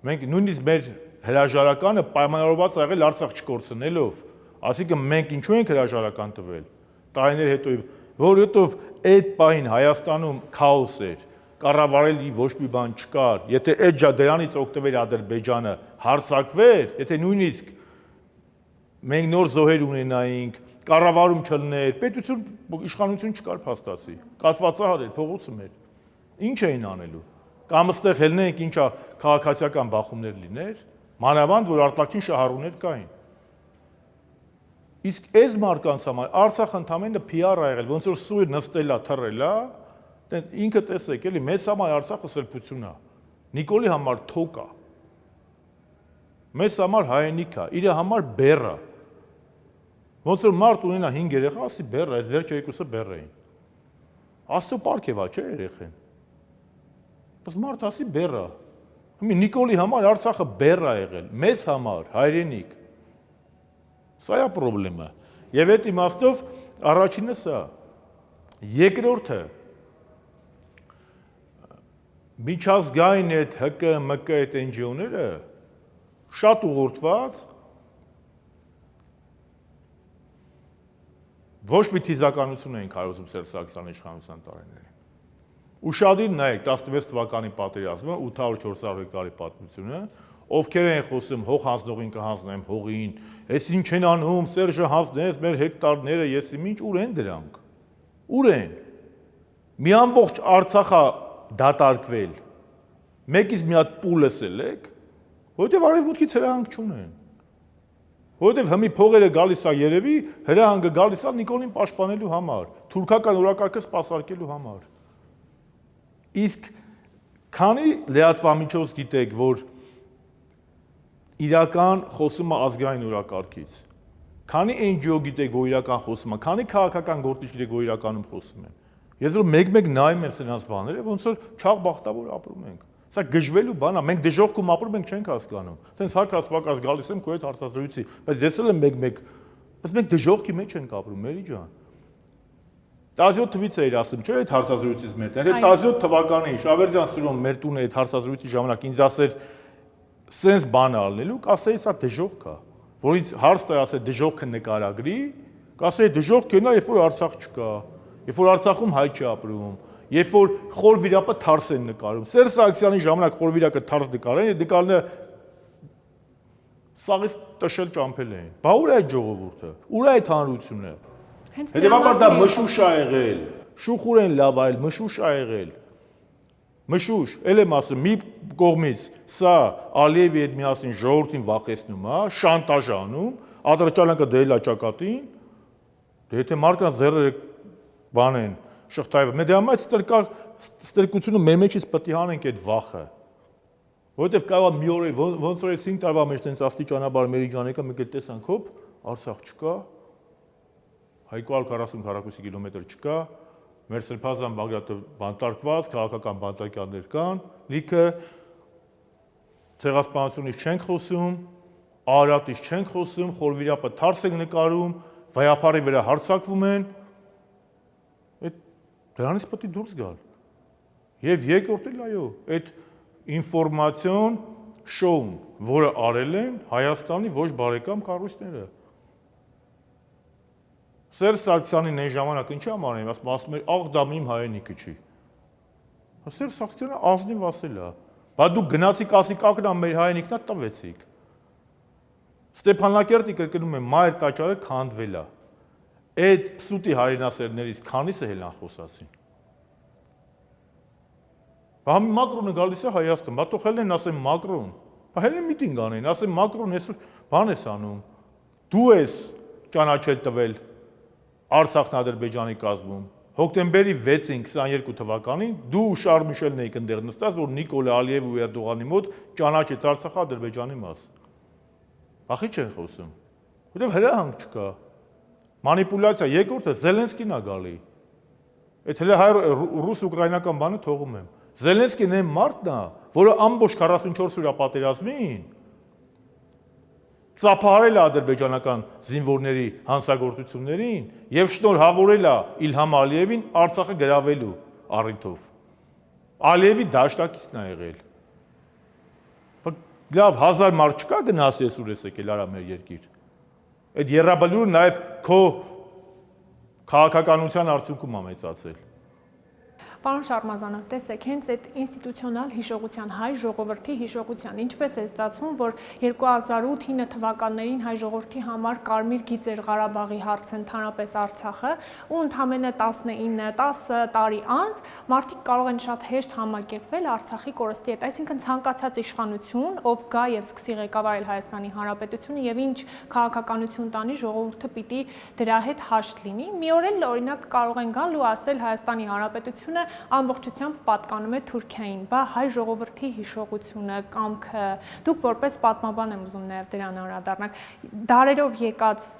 Մենք նույնիսկ մեր հրաժարականը պայմանավորված ա եղել Արցախ չկորցնելով։ Այսինքն մենք ինչու ենք հրաժարական տվել։ Տարիներ հետո, որովհետև այդ պահին Հայաստանում քաոս էր, կառավարելի ոչ մի բան չկար։ Եթե այդ դրանից օգտվեր Ադրբեջանը, հարձակվեր, եթե նույնիսկ մենք նոր զոհեր ունենայինք, կառավարում չլներ, պետություն իշխանություն չկար փաստացի, կատվածահար էր, փողոցում էր։ Ինչ էին անելու։ Կամ ըստեղ հելնենք ինչա քաղաքացիական բախումներ լիներ, մանավանդ որ արտաքին շահառուներ կային։ Իսկ այս մարկանց համար Արցախը ընդամենը PR ա եղել, ոնց որ սույր նստել ա, թռել ա, ինքը տեսեք, էլի մեզ համար Արցախը սրբություն ա, Նիկոլի համար թոք ա, մեզ համար հայրենիք ա, իր համար բեռ ա։ Ոնց որ մարդ ունենա 5 երեխա, ասի բեռ ա, այս վերջը երկուսը բեռ էին։ Աստծո պարգև ա, չէ երեխեն։ Բայց մարդ ասի բեռ ա։ Նիկոլի համար Արցախը բեռ ա եղել, մեզ համար հայրենիք։ Սա է խնդրեմը։ Եվ այդ իմաստով առաջինը սա։ Երկրորդը միջազգային այդ ՀԿ, ՄԿ այդ NGO-ները շատ ուղղորդված ոչ մի թիզականություն էին կարողացում Սերժ Սարգսյանի իշխանության տարիներին։ Ուշադիր նայեք 16 թվականի պատերազմը 800-400 հեկտարի պատմությունը, ովքեր են խոսում հող հանձնողին կհանձնեմ հողին, ես ինչ են անում, Սերժը հանձնեց մեր հեկտարները, եսի ինչ ուր են դրանք։ Ուր են։ Մի ամբողջ Արցախա դատարկվել։ Մեկից մի հատ պուլ լսել եք, որովհետև արևմուտքից հրահանգ չունեն։ Որովհետև հիմի փողերը գալիս է երևի, հրահանգը գալիս է Նիկոլին պաշտպանելու համար, թուրքական օրակարգը սպասարկելու համար։ Իսկ քանի լրատվամիջոց գիտեք, որ իրական խոսում է ազգային օրակարգից, քանի NGO գիտեք, որ իրական խոսում է, քանի քաղաքական գործիչ գիտեք, որ իրականում խոսում են։ Ես որ մեկ-մեկ նայում եմ սրանց բաները, ոնց որ չաղ բախտավոր ապրում ենք։ Սա գժվելու բան է, մենք դժոխքում ապրում ենք, չենք հասկանում։ Տենց հարկած պակաս գալիս եմ քո այդ հարցազրույցի, բայց ես էլ եմ մեկ-մեկ, բայց մենք դժոխքի մեջ ենք ապրում, Մերի ջան։ 17 թվից էր ասում, չէ՞ այդ հարցազրույցից մեր տեղ, 17 թվականին Շավերդյան Սուրոն մեր տունը այդ հարցազրույցի ժամանակ ինձ ասեր սենց բան ալնելու, կասեի սա դժոխք է, որից հարց տար ասել դժոխքը նկարագրի, կասեի դժոխք կենա, երբ որ Արցախ չկա, երբ որ Արցախում հայ չի ապրում, երբ որ խոր վիրապը թարս են նկարում։ Սերժ Սարգսյանի ժամանակ խոր վիրակը թարս նկարեն, այդ նկարները սաղից տշել ճամփել էին։ Բա ուր է այդ ժողովուրդը, ուր է այդ հանրությունը։ Հետևաբար դա մշուշ ա եղել, շուխուր են լավ այլ, մշուշ ա եղել։ Մշուշ, էլ եմ ասում, մի կողմից սա Ալիևի հետ միասին ժողովրդին վախեցնում է, շանտաժ անում, Ադրբեջանը դել է ճակատին, դե եթե մարդկանց ձեռերը բանեն, շղթայով, մեր դե համար ստրկությունը մեր մեջից պետք է հանենք այդ վախը։ Որովհետև կարող է մի օր ոնց որ 5 տարվա մեջ տենց աստիճանաբար Մերիջանեկը մեկ էլ տեսանք հոп, Արցախ չկա, 240 կիլոմետր չկա, մեր Սրբազան Բաղդադը բանտարկված, քաղաքական բանտարկյալներ կան, լիքը ցեղասպանությունից չենք խոսում, Արարատից չենք խոսում, Խորվիրապը թարս ենք նկարում, վայափարի վրա հարձակվում են, դրանից պետք է դուրս գալ։ Եվ երկրորդ էլ այո, այդ ինֆորմացիոն շոուն, որը արել են Հայաստանի ոչ բարեկամ կառույցները։ Սերժ Սարգսյանին այն ժամանակ ինչի համար են ասում էր, աղ դա իմ հայրենիքը չի։ Սերժ Սարգսյանը ազնիվ ասել է, բա դուք գնացիք ասիք ակնա մեր հայրենիքն է տվեցիք։ Ստեփանակերտի կրկնում եմ, մայր տաճարը քանդվել է։ Այդ սուտի հայրենասերներից քանիսը հելան խոսացին։ Բա Մակրոնը գալիս է Հայաստան, բա թող հելեն ասեն Մակրոն, բա հելեն միտինգ անեն, ասեն Մակրոն այսօր բան ես անում, դու ես ճանաչել տվել Արցախն Ադրբեջանի կազմում, հոկտեմբերի 6-ին 22 թվականին դու ու Շարլ Միշելն եք ընդեղ նստած, որ Նիկոլ Ալիև ու Էրդողանի մոտ ճանաչեց Արցախը Ադրբեջանի մաս։ Ախի չեն խոսում, որովհետև հրահանգ չկա։ Մանիպուլյացիա, երկրորդը Զելենսկին է գալի։ Այդ հələ ռուս-ուկրաինական բանը թողում եմ։ Զելենսկին այն մարդն է, որը ամբողջ 44 օրյա պատերազմին ծափահարել է ադրբեջանական զինվորների հանցագործություններին եւ շնորհավորել է Իլհամ Ալիևին Արցախը գրավելու առիթով։ Ալիևի դաշնակիցն է եղել։ Լավ 1000 մարդ չկա գնաս ես ուր ես եկել արա մեր երկիր։ Այդ երրաբլուրը նաև քո քաղաքականության արդյունքում է մեծացել։ Պարոն Շարմազանով, տեսեք, հենց այդ ինստիտուցիոնալ հիշողության, հայ ժողովրդի հիշողության, ինչպես է ստացվում, որ 2008-9 թվականներին հայ ժողովրդի համար կարմիր գիծ էր Ղարաբաղի հարցը, ընդհանրապես Արցախը, ու ընդամենը 19-10 տարի անց մարդիկ կարող են շատ հեշտ համակերպվել Արցախի կորստի հետ, այսինքն ցանկացած իշխանություն, ով գա եւ սկսի ղեկավարել Հայաստանի Հանրապետությունը եւ ինչ քաղաքականություն տանի, ժողովուրդը պիտի դրա հետ հաշտ լինի։ Մի օր էլ օրինակ կարող են գալ ու ասել Հայաստանի Հանրապետությունը ամբողջությամբ պատկանում է Թուրքիային, բա հայ ժողովրդի հիշողությունը, կամքը, դուք որպես պատմաբան եմ ուզում նաև դրան անդրադառնալ, դարերով եկած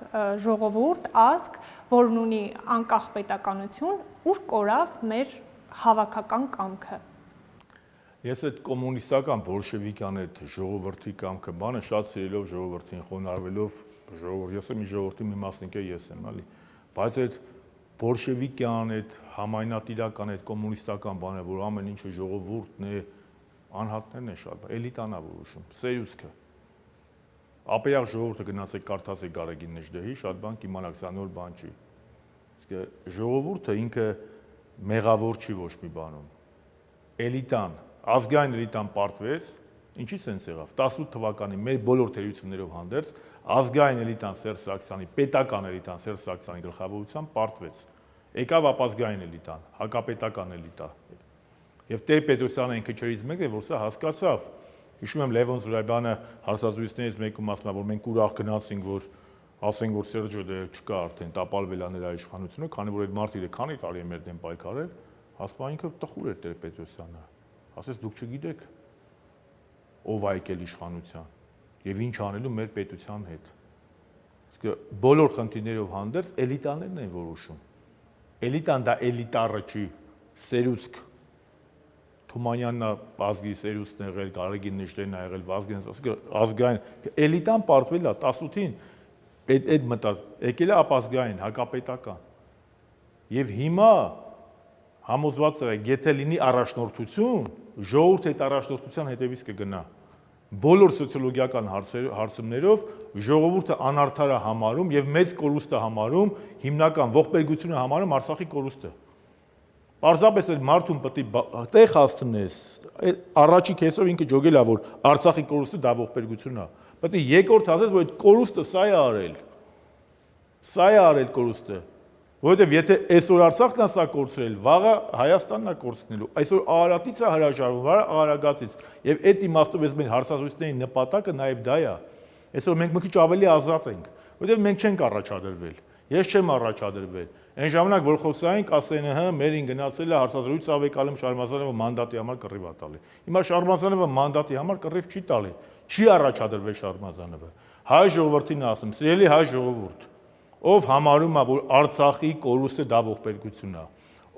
ժողովուրդ, ազգ, որն ունի անկախ պետականություն, ուր կորավ մեր հավաքական կամքը։ Ես այդ կոմունիստական բոլշևիկյան այդ ժողովրդի կամքը բանը շատ սիրելով ժողովրդին խոնարհվելով ես եմ ժողովրդի մի մասնիկ ես եմ, էլի, բայց այդ բոլշևիկյան այդ համայնատիրական այդ կոմունիստական բանը, որ ամեն ինչը ժողովուրդն է, անհատներն են շատ, էլիտան է որոշում, սերուցքը։ Ապերախ ժողովուրդը գնացեք կարդացեք Գարեգին Նեժդեհի, շատ բան կիմանաք, սա նոր բան չի։ Իսկ ժողովուրդը ինքը մեղավոր չի ոչ մի բանում։ Էլիտան, ազգային էլիտան պարտվեց, ինչի սենց եղավ։ 18 թվականին մեր բոլոր թերություններով հանդերձ ազգային էլիտան Սերժ Սարգսյանի, պետական էլիտան Սերժ Սարգսյանի գլխավորությամբ պարտվեց։ Եկավ ապազգային էլիտան, հակապետական էլիտա։ Եվ Տեր-Պետրոսյանը այն քչերից մեկն է, որ սա հասկացավ։ Հիշում եմ Լևոն Զուրաբյանը հարցազրույցներից մեկում ասում է, որ մենք ուրախ գնացինք, որ ասենք որ Սերժը դե չկա արդեն, տապալվել է նրա իշխանությունը, քանի որ այդ մարդիկը քանի տարի է մեր դեմ պայքարել, ասում է ինքը տխուր էր Տեր-Պետրոսյանը։ Ասես դուք չգիտեք ով է եկել իշխանության եւ ինչ անելու մեր պետության հետ։ Իսկ բոլոր խնդիրներով հանդերձ էլիտաներն են որոշում։ Էլիտան դա էլիտարը չի, սերուցք։ Թումանյանն է ազգի սերուցքն է եղել, Գարեգին Նեժդեհն է եղել, Վազգենը, ասենք ազգային էլիտան պարտվել է 18-ին այդ մտա եկել է ապազգային, հակապետական։ Եվ հիմա համոզված է, եթե լինի առաջնորդություն, ժողովուրդը այդ առաջնորդության հետևից կգնա։ Բոլոր սոցիոլոգիական հարցումներով ժողովուրդը անարդար է համարում եւ մեծ կորուստ է համարում, հիմնական ողբերգությունը համարում Արցախի կորուստը։ Պարզապես այդ մարդուն պետք է տեղ հասցնես, առաջի կեսով ինքը ջոգել է, որ Արցախի կորուստը դա ողբերգությունն է։ Պետք է երկրորդ ասես, որ այդ կորուստը սա է արել։ Սա է արել կորուստը, Որովհետև եթե այսօր Արցախն է սա կորցրել, վաղը Հայաստանն է կորցնելու։ Այսօր Արարատից է հրաժարվում, վաղը Արարագածից։ Եվ այդ իմաստով այս մեր հարցազրույցների նպատակը նաև դա է։ Այսօր մենք մի քիչ ավելի ազատ ենք, որովհետև մենք չենք առաջադրվել։ Ես չեմ առաջադրվել։ Այն ժամանակ, որ խոսայինք, ասեն, հա, մերին գնացել է հարցազրույց ավեկալում Շարմազանովը մանդատի համար կռիվ է տալի։ Հիմա Շարմազանովը մանդատի համար կռիվ չի տալի։ Չի առաջադրվել Շարմազանովը։ Հայ ժողովրդին ասում, սիրելի հայ ժողովուրդ, ով համարում է, որ Արցախի կորուստը դա ողբերգություն է,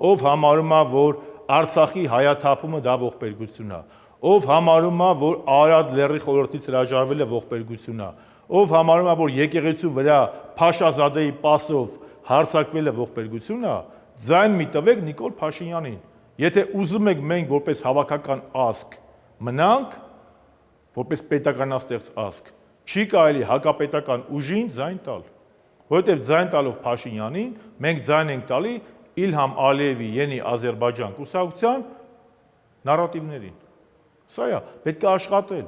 ով համարում է, որ Արցախի հայաթափումը դա ողբերգություն է, ով համարում է, որ Արարատ լեռի խորհրդից հրաժարվելը ողբերգություն է, ով համարում է, որ եկեղեցու վրա Փաշազադեի պասով հարձակվելը ողբերգություն է, ձայն մի տվեք Նիկոլ Փաշինյանին։ Եթե ուզում եք մենք որպես հավաքական ազգ մնանք, որպես պետականաստեղծ ազգ, չի կարելի հակապետական ուժին ձայն տալ։ Որովհետև ձայն տալով Փաշինյանին, մենք ձայն ենք տալի Իլհամ Ալիևի Յենի Ադրբեջան կուսակցության նարատիվներին։ Սա է, պետք է աշխատել։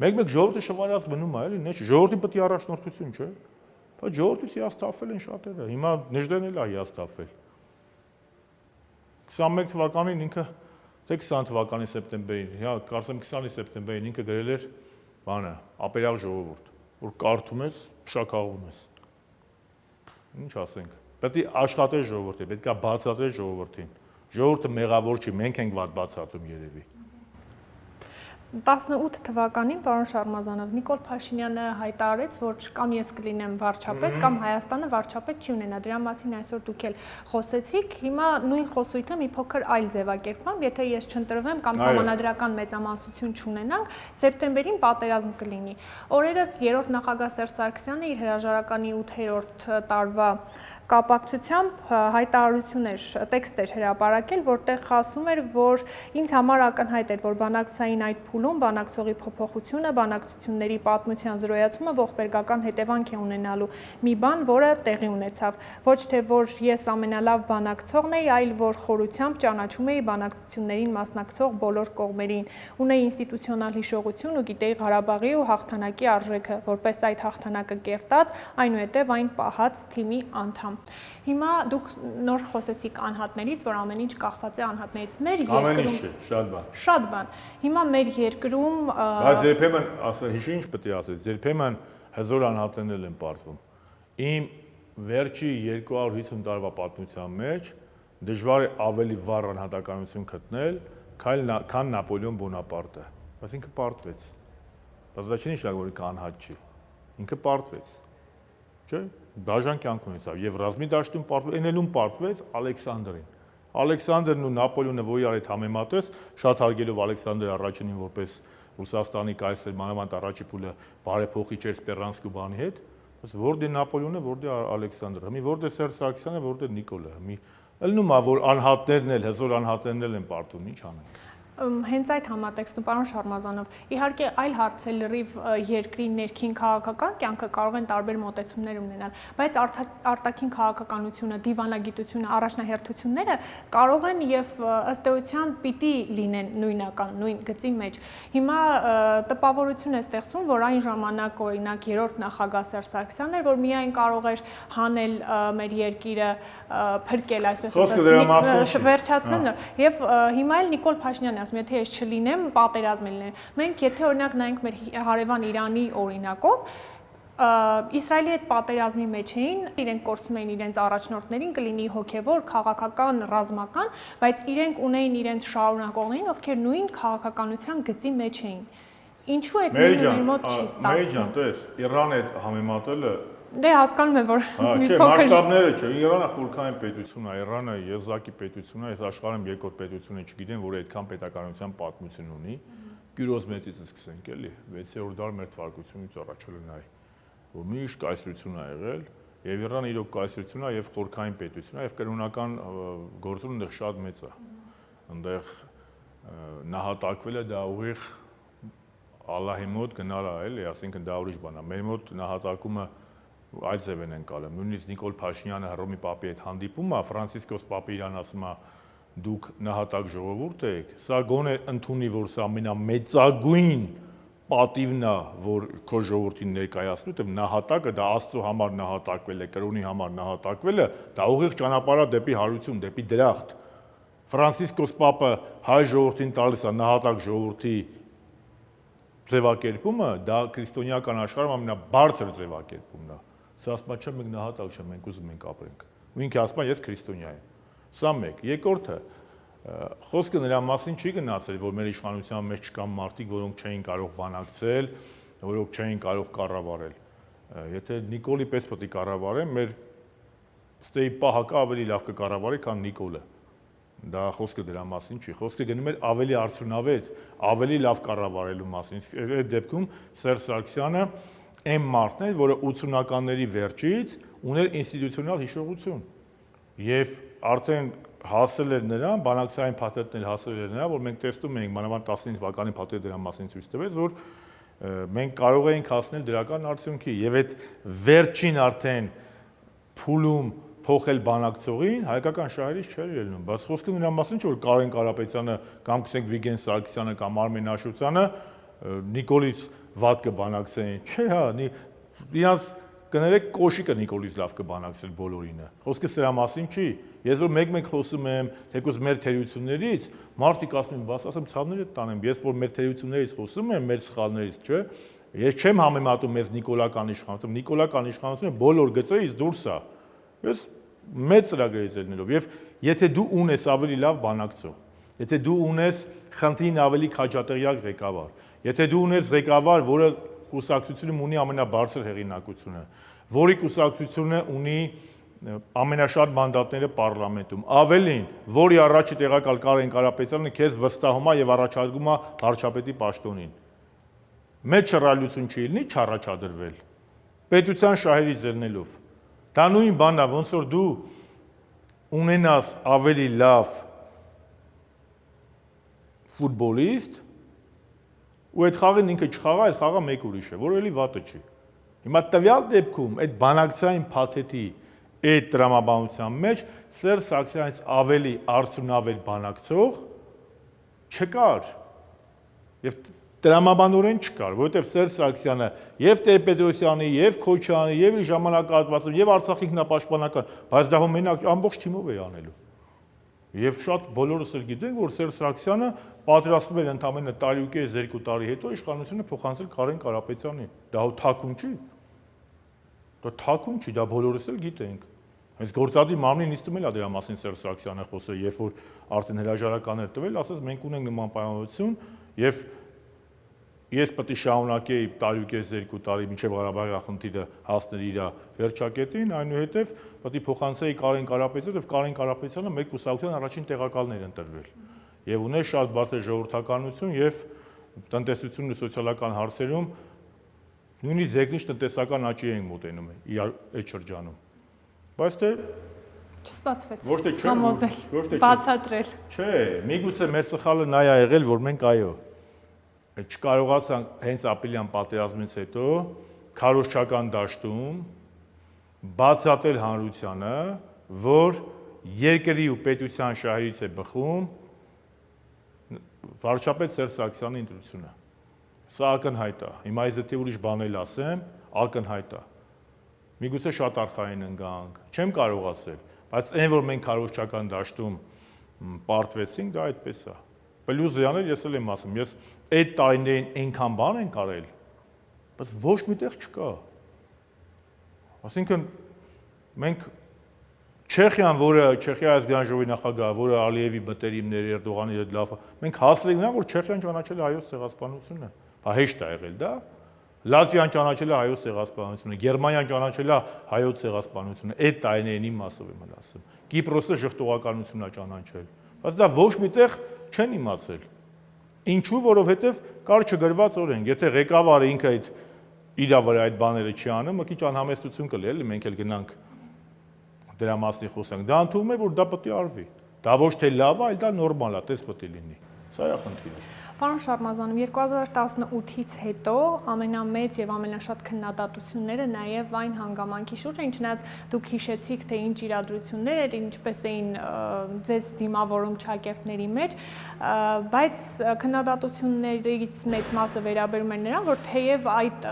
Մեկ-մեկ ժողովուրդը շվարած մնում է, էլի, նե ժողովրդի պետք է առաջնորդություն, չէ՞։ Բայց ժողովրդից հիասթափվել են շատերը։ Հիմա Նժդեն էլ է հիասթափվել։ 21 թվականին ինքը, թե 20 թվականի սեպտեմբերին, հա, կարծեմ 20-ի սեպտեմբերին ինքը գրել էր բանը, ապերախ ժողովուրդ, որ կարդում ես, փշակաղում ես։ Ինչ ասենք։ Պետք է աշխատել ժողովրդին, պետք է բացատրել ժողովրդին։ Ժողովուրդը մեղավոր չի, մենք ենք վատ բացատրում երևի։ 18 թվականին պարոն Շարմազանով Նիկոլ Փաշինյանը հայտարարեց, որ կամ ես կլինեմ վարչապետ, կամ Հայաստանը վարչապետ չի ունենա։ Դրա մասին այսօր դուք էլ խոսեցիք։ Հիմա նույն խոսույթը մի փոքր այլ ձևակերպամբ, եթե ես չընտրվեմ կամ համանadrական մեծամասնություն չունենանք, սեպտեմբերին պատերազմ կլինի։ Օրերս երրորդ նախագահ Սերժ Սարգսյանը իր հրաժարականի 8-րդ տարվա կապակցությամբ հայտարարություն էր, տեքստ էր հրապարակել, որտեղ ասում էր, որ ինձ համար ակնհայտ էր, որ բանակցային այդ փուլում բանակցողի փոփոխությունը, բանակցությունների պատմության զրոյացումը ողբերգական հետևանք է ունենալու մի բան, որը տեղի ունեցավ։ Ոչ թե որ ես ամենալավ բանակցողն էի, այլ որ խորությամբ ճանաչում էի բանակցություններին մասնակցող բոլոր կողմերին, ունեի ինստիտուցիոնալ հիշողություն ու գիտեի Ղարաբաղի ու հաղթանակի արժեքը, որպես այդ հաղթանակը կերտած, այնուհետև այն պահած թիմի անդամ։ Հիմա դուք նոր խոսեցիք անհատներից, որ ամեն ինչ կախված է անհատներից։ Մեր երկրում ամեն ինչ չէ, շատ բան։ Շատ բան։ Հիմա մեր երկրում բայց երբեմն, ասա, հիշի ինչ պետք է ասես, երբեմն հզոր անհատներն են պարտվում։ Իմ վերջի 250 տարվա պատմության մեջ դժվար է ավելի վառ անհատականություն գտնել, քան Նապոլեոն Բոնապարտը։ Բայց ինքը պարտվեց։ Բայց դա չի նշանակում, որ ինքը անհատ չի։ Ինքը պարտվեց։ Չէ՞։ Դաժան կյանք ունեցավ եւ ռազմի դաշտում այնելուն պարտվեց Ալեքսանդրին։ Ալեքսանդրն ու Նապոլեոնը որ իրար հետ համեմատես, շատ հարգելով Ալեքսանդր առաջինին որպես Ռուսաստանի կայսր, մանավանդ առաջի փուլը բարեփոխիչ էր Սպերանսկու բանի հետ, բայց որտե Նապոլեոնը, որտե Ալեքսանդրը, մի որտե Սերժ Սարգսյանը, որտե Նիկոլը, մի ելնում է որ անհատներն էլ, հզոր անհատներն էլ են պարտվում, ինչ անենք։ Հենց այդ համատեքստում պարոն Շարմազանով, իհարկե այլ հարց է լրիվ երկրի ներքին քաղաքական կյանքը կարող են տարբեր մոտեցումներ ունենալ, բայց արտաքին քաղաքականությունը, դիվանագիտությունը, առաջնահերթությունները կարող են եւ ըստ էության պիտի լինեն նույնական, նույն գծի մեջ։ Հիմա տպավորություն է ստեղծում, որ այն ժամանակ օրինակ երրորդ նախագահ Սերժ Սարգսյանն էր, որ միայն կարող էր հանել մեր երկիրը, փրկել այսպես ասած, վերջացնել եւ հիմա էլ Նիկոլ Փաշինյանն ասում, եթե ես չլինեմ, պատերազմ լիներ։ Մենք եթե օրինակ նայենք մեր հարևան Իրանի օրինակով, Իսրայելի հետ պատերազմի մեջ էին, իրենք կորցնում էին իրենց առաջնորդներին, կլինի հոգևոր, քաղաքական, ռազմական, բայց իրենք ունեին իրենց շարունակողներին, ովքեր նույն քաղաքականության գծի մեջ էին։ Ինչու այդ մեր մոտ չի ստացվում։ Մեջան, տես, Իրանը հետ համեմատելը Դե հասկանում եմ, որ Չէ, մասշտաբները չէ, Իրանը խորքային պետություն է, Իրանը եզակի պետություն է, այս աշխարհում երկրորդ պետություն է, չգիտեմ, որ այդքան պետականության պատմություն ունի։ Կյուրոս մեծից սկսենք, էլի, 6-րդ դար մեր թվարկությունից առաջ նայ, որ միշտ կայսրություն է եղել, եւ Իրանը իրոք կայսրություն է եւ խորքային պետություն է, եւ կրոնական գործոնը այնտեղ շատ մեծ է։ Այնտեղ նահատակվելը դա ուղիղ Ալլահի մոտ գնալ է, էլի, ասենք դա ուրիշ բան է։ Մեր մոտ նահատակումը այդ ձև են անցալը։ Նույնիսկ Նիկոլ Փաշինյանը Հռոմի Պապի հետ հանդիպում է, Ֆրանցիսկոս Պապը իրան ասում է դուք նահատակ ժողովուրդ եք, սա գոնե ընդունի, որ սա ամենամեծագույն պատիվն է, որ քո ժողովրդին ներկայացնի, որտեղ նահատակը դա Աստծո համար նահատակվել է, կրոնի համար նահատակվելը, դա ուղիղ ճանապարհ է դեպի հարություն, դեպի դրախտ։ Ֆրանցիսկոս Պապը հայ ժողովրդին տալիս է նահատակ ժողովրդի ձևակերպումը, դա քրիստոնեական աշխարհում ամենաբարձր ձևակերպումն է։ Սա ասում է, չէ, մենք նահատակ չենք, մենք ուզում ենք ապրենք։ Ու ինքը ասում է, ես քրիստոնյա եմ։ Սա մեկ։ Երկրորդը, խոսքը նրա մասին չի գնացել, որ մեր իշխանության մեջ չկան մարդիկ, որոնք չէին կարող բանակցել, որոնք չէին կարող կառավարել։ Եթե Նիկոլի պես պետք է կառավարեն, մեր ստեյ պահակը ավելի լավ կկառավարի, քան Նիկոլը։ Դա խոսքը դրա մասին չի։ Խոսքը գնում էր ավելի արդյունավետ, ավելի լավ կառավարելու մասին։ Այդ դեպքում Սերժ Սարգսյանը այն մարդն էր, որը 80-ականների վերջից ուներ ինստիտուցիոնալ հիշողություն։ Եվ արդեն հասել էր նրան, բանակցային փաթեթներ հասել էր նրան, որ մենք տեսնում էինք, մանավանդ 19 թվականի փաթեթը դրա մասին ցույց տվեց, որ մենք կարող էինք հասնել դրական արդյունքի։ Եվ այդ վերջին արդեն փուլում փոխել բանակցողին հայկական շահերից չէր ելնում, բայց խոսքը նրա մասին չէ, որ Կարեն Կարապետյանը կամ գսենք Վիգեն Սարգսյանը կամ Արմեն Աշոտյանը Նիկոլից վատ կբանակցեին։ Չէ, հա, իրանց կներեք կոշիկը Նիկոլից լավ կբանակցել բոլորինը։ Խոսքը սրա մասին չի։ Ես որ մեկ-մեկ խոսում եմ, թեկուզ մեր թերություններից, մարդիկ ասում են, բաս ասեմ ցավները տանեմ, ես որ մեր թերություններից խոսում եմ, մեր սխալներից, չէ։ Ես չեմ համեմատում մեզ նիկոլական իշխանություն, նիկոլական իշխանությունը բոլոր գծերից դուրս է։ Ես մեր ծրագրերից ելնելով եւ եթե դու ունես ավելի լավ բանակցող, եթե դու ունես խնդրին ավելի քաջատեղյակ ղեկավար, եթե դու ունես ղեկավար, որը կուսակցությունում ունի ամենաբարձր հեղինակությունը, որի կուսակցությունը ունի ամենաշատ մանդատները պարլամենտում, ավելին, որի առաջի տեղակալ Կարեն Կարապետյանը քեզ վստահում է եւ առաջարկում է վարչապետի պաշտոնին։ Մեծ շռայլություն չի լինի չառաջադրվել պետության շահերից ելնելով։ Դա նույն բանն է, ոնց որ դու ունենաս ավելի լավ ֆուտբոլիստ ու այդ խաղին ինքը չխաղա, այդ խաղը մեկ ուրիշ է, որ էլի վատը չի։ Հիմա տվյալ դեպքում այդ բանակցային փաթեթի այդ տրամաբանության մեջ Սերժ Սարգսյանից ավելի արդյունավետ բանակցող չկար։ Եվ տրամաբանորեն չկար, որովհետև Սերժ Սարգսյանը եւ Տեր-Պետրոսյանի, եւ Քոչարյանի, եւ իր ժամանակահատվածում, եւ Արցախի ինքնապաշտպանական, բայց դա մենակ ամբողջ թիմով է անելու։ Եվ շատ բոլորս էլ գիտենք, որ Սերժ Սարգսյանը պատրաստվում էր ընդամենը տարի ու կես, 2 տարի հետո իշխանությունը փոխանցել Կարեն Կարապետյանին։ Դա թաքուն չի։ Դա թաքուն չի, դա բոլորս էլ գիտենք։ Հենց գործադի մարմնի նիստում էլ է դրա մասին Սերժ Սարգսյանը խոսել, երբ որ արդեն հրաժարականներ տվել, ասաց մենք ունենք նման պայմանավորություն եւ ես պետք է շարունակեի տարի ու կես 2 տարի մինչև Ղարաբաղի խնդիրը հասներ իր վերջակետին, այնուհետև պետք է փոխանցեի Կարեն Կարապետյանին, եւ Կարեն Կարապետյանը մեր կուսակցության առաջին տեղակալներ ընտրվել։ Եվ ուներ շատ բարձր ժողովրդականություն եւ տնտեսություն ու սոցիալական հարցերում նույնիսկ զեկնիչ տնտեսական աճի էին մոտենում այդ շրջանում։ Բայց թե չստացվեց։ Ոչ թե չէ, համոզել, բացատրել։ Չէ, միգուցե մեր սխալը նա է եղել, որ մենք այո չկարողացանք հենց ապրիլյան պատերազմից հետո քարոզչական դաշտում բացատրել հանրությանը, որ երկրի ու պետության շահերից է բխում վարչապետ Սերժ Սարգսյանի ընտրությունը։ Սա ակնհայտ է։ Հիմա այս դեպի ուրիշ բան էլ ասեմ, ակնհայտ է։ Միգուցե շատ արխային ընկանք, չեմ կարող ասել, բայց այն որ մենք քարոզչական դաշտում պարտվեցինք, դա այդպես է։ Պլյուս զյաներ ես էլ եմ ասում, ես այդ տարիներին այնքան բան ենք արել, բայց ոչ միտեղ չկա։ Այսինքն մենք Չեխիան, որը Չեխիայի ազգային ժողովի նախագահը, որը Ալիևի մտերիմներ Էրդողանի հետ լավ, մենք հասել ենք, որ Չեխիան ճանաչել է հայոց ցեղասպանությունը։ Բա հեշտ է եղել դա։ Լատվիան ճանաչել է հայոց ցեղասպանությունը, Գերմանիան ճանաչել է հայոց ցեղասպանությունը։ Այդ տարիներին իմ մասով եմ ասում։ Կիպրոսը ժխտողականությունն է ճանաչել։ Բայց դա ոչ միտեղ չեն իմացել։ Ինչու, որովհետև կար չգրված օրենք, եթե ղեկավարը ինքը այդ իր վրա այդ բաները չի անում, մի քիչ անհամեստություն կլի, էլի մենք էլ գնանք դրա մասին խոսանք։ Դա ընդունում է, որ դա պետք է արվի։ Դա ոչ թե լավ է, այլ դա նորմալ է, տես պետք է լինի։ Սա է խնդիրը։ Պարոն Շարմազանov, 2018-ից հետո ամենամեծ եւ ամենաշատ քննադատությունները նաեւ այն հանգամանքի շուրջ են, չնայած դուք հիշեցիք, թե ինչ իրադրություններ էր, ինչպես էին ձեզ դիմավորում ճակերտների մեջ, բայց քննադատություններից մեծ մասը վերաբերում էր նրան, որ թեև այդ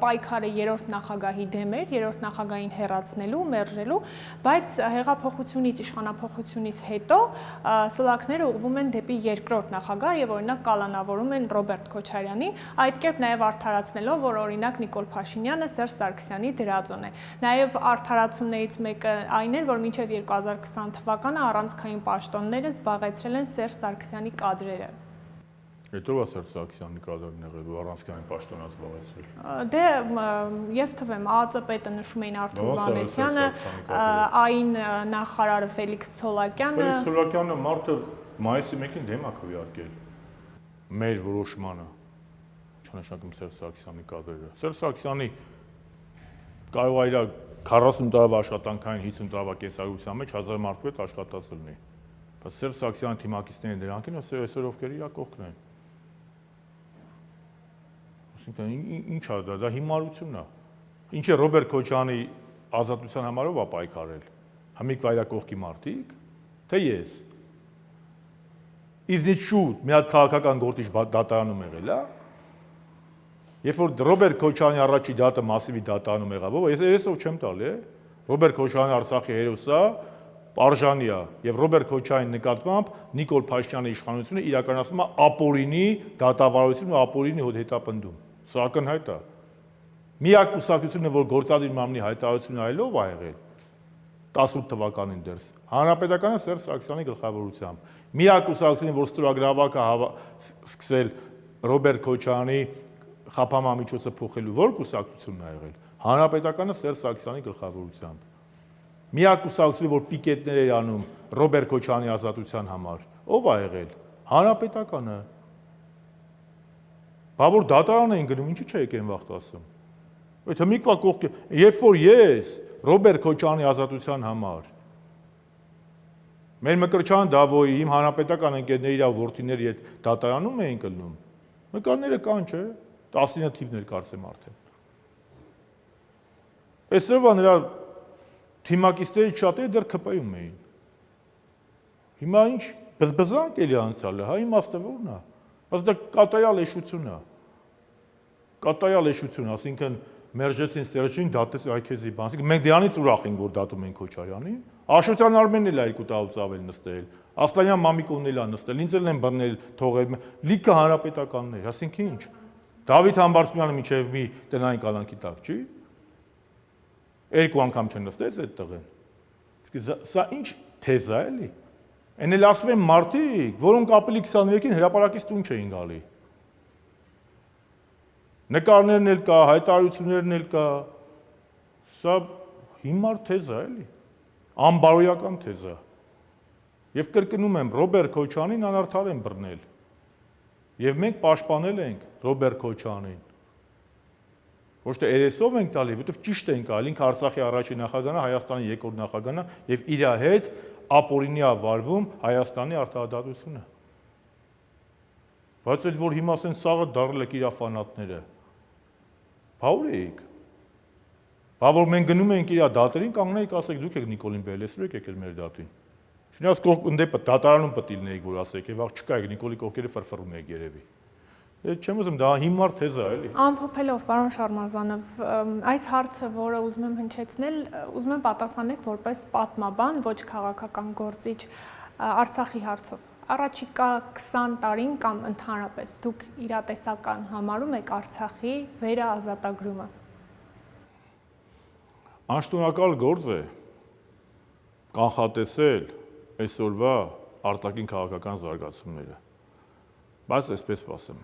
պայքարը երրորդ նախագահի դեմ էր, երրորդ նախագահին հեռացնելու, մերժելու, բայց հեղափոխությունից, իշխանափոխությունից հետո սլաքները ուղղվում են դեպի երկրորդ նախագահ եւ օրինակ կալանավորում են Ռոբերտ Քոչարյանին, այդ կերպ նաեւ արդարացնելով, որ օրինակ Նիկոլ Փաշինյանը Սերժ Սարգսյանի դրածոն է։ Նաեւ արդարացումներից մեկը այն էր, որ մինչեւ 2020 թվականը առանցքային պաշտոնները զբաղեցրել են Սերժ Սարգսյանի կադրերը։ Հետո Սերժ Սարգսյանի կադրն եղել ու առանցքային պաշտոնած զբաղեցրել։ Դե ես թվեմ ԱԱԾ պետը նշում էին Արթուր Վանեցյանը, այն նախարարը Ֆելիքս Ցոլակյանը։ Ֆելիքս Ցոլակյանը մարդը մայիսի 1-ին դեմ է քվեարկել մեր որոշմանը, չնշանակում Սերժ Սարգսյանի կադրերը։ Սերժ Սարգսյանի կարող է իր 40 տարվա աշխատանքային 50 տարվա կեսարության մեջ 1000 մարդու հետ աշխատած լինի։ Բայց Սերժ Սարգսյանի թիմակիցներն դրանք են, այսօր ովքեր իր կողքն են։ Ինչ է դա հիմարություն է։ Ինչ է Ռոբերտ Քոչարյանի ազատության համարով է պայքարել։ Համիկ վայրակողքի մարդիկ, թե ես։ Իզնից շուտ մի հատ քաղաքական գործիչ դատարանում եղել է։ Երբ որ Ռոբերտ Քոչարյանի առաջի դատը մասիվի դատարանում եղավ, ես ով չեմ տալի, Ռոբերտ Քոչարյանը Արցախի հերոսա, արժանի է, եւ Ռոբերտ Քոչարյանի նկատմամբ Նիկոլ Փաշինյանի իշխանությունը իրականացնում է ապօրինի դատավարություն ու ապօրինի հետապնդում։ Սա ակնհայտ է։ Միակ կուսակցությունը, որ գործադիր մարմնի հայտարարություն այլով ա եղել 18 թվականին դեռ Հանրապետականը Սերժ Սարգսյանի գլխավորությամբ։ Միակ կուսակցությունը, որ ստորագրավակը սկսել Ռոբերտ Քոչարյանի խափամամիջոցը փոխելու որ կուսակցությունն ա եղել։ Հանրապետականը Սերժ Սարգսյանի գլխավորությամբ։ Միակ կուսակցությունը, որ պիկետներ էր անում Ռոբերտ Քոչարյանի ազատության համար, ով ա եղել։ Հանրապետականը։ Բա որ դատարան էին գնում, ինչի՞ չեկեն վաղտ ասում։ Այդ հմիկվա կողքի, երբ որ ես Ռոբերտ Քոչարյանի ազատության համար մեր Մկրտչյան Դավոյի իմ հանրապետական ընկերների իր որդիների հետ դատարանում էին գնում, նկարները կան, չէ՞, 19 թիվներ կարծեմ արդեն։ Այսօրվա նրա թիմակիցներից շատերը դեռ ԿՊ-ում էին։ Հիմա ինչ բզբզանք էլի անցյալը, հա իմաստը ո՞րն է։ Բայց դա կատարյալ էշություն է։ Կատարյալ էշություն, ասինքն մերժեցին Սերժին դատես այքեզի բան։ Ասինքն մենք դրանից ուրախ ենք, որ դատում են Քոչարյանին։ Աշոտյան Արմենն էլ 2 տարուց ավել նստել։ Ասլանյան Մամիկոնն էլ է նստել, ինձ էլ են բռնել, թողել։ Լիքը հանրապետականներ, ասինքն ինչ։ Դավիթ Համբարձումյանը միջև մի տնային կալանքի տակ, չի։ 2 անգամ չնստեց այդ տղեն։ Իսկ սա ինչ թեզ է էլի։ Այն էլ ասում են մարդիկ, որոնք ապրիլի 23-ին հրապարակից տուն չէին գալի։ Նկարներն էլ կա, հայտարարություններն էլ կա։ Սա հիմար թեզ է էլի։ Անբարոյական թեզ է։ Եվ կրկնում եմ, Ռոբերտ Քոչարյանին անարդար են բռնել։ Եվ մենք պաշտպանել ենք Ռոբերտ Քոչարյանին։ Ոչ թե երեսով ենք տալի, որովհետև ճիշտ ենք ալի, ինքը Արցախի առաջին նախագահն է, Հայաստանի երկրորդ նախագահն է, եւ իր հետ ապօրինի է վարվում Հայաստանի արտահայտությունը։ Բայց էլ որ հիմա ասեն սաղը դարել եք իր ֆանատները։ Բա ուր եք։ Բա որ մենք գնում ենք իր դատերին, կանգնեիք ասեք դուք եք Նիկոլին բերել, եք եկել մեր դատին։ Չնայած դեպը դատարանում պետք է լինեիք, որ ասեք, եւ աղ չկա եք Նիկոլի կողքերը ֆրֆռում եք երևի։ Չեմ ուզում, դա հիմար թեզ է, էլի։ Ամփոփելով, պարոն Շարմազանով, այս հարցը, որը ուզում եմ հնչեցնել, ուզում եմ պատասխանեք որպես պատմաբան, ոչ քաղաքական գործիչ Արցախի հարցով։ Առաջիկա 20 տարին կամ ընդհանրապես դուք իրատեսական համարում եք Արցախի վերաազատագրումը։ Անշտունակալ գործ է կանխատեսել այսօրվա արտաքին քաղաքական զարգացումները։ Բայց այսպես ասեմ,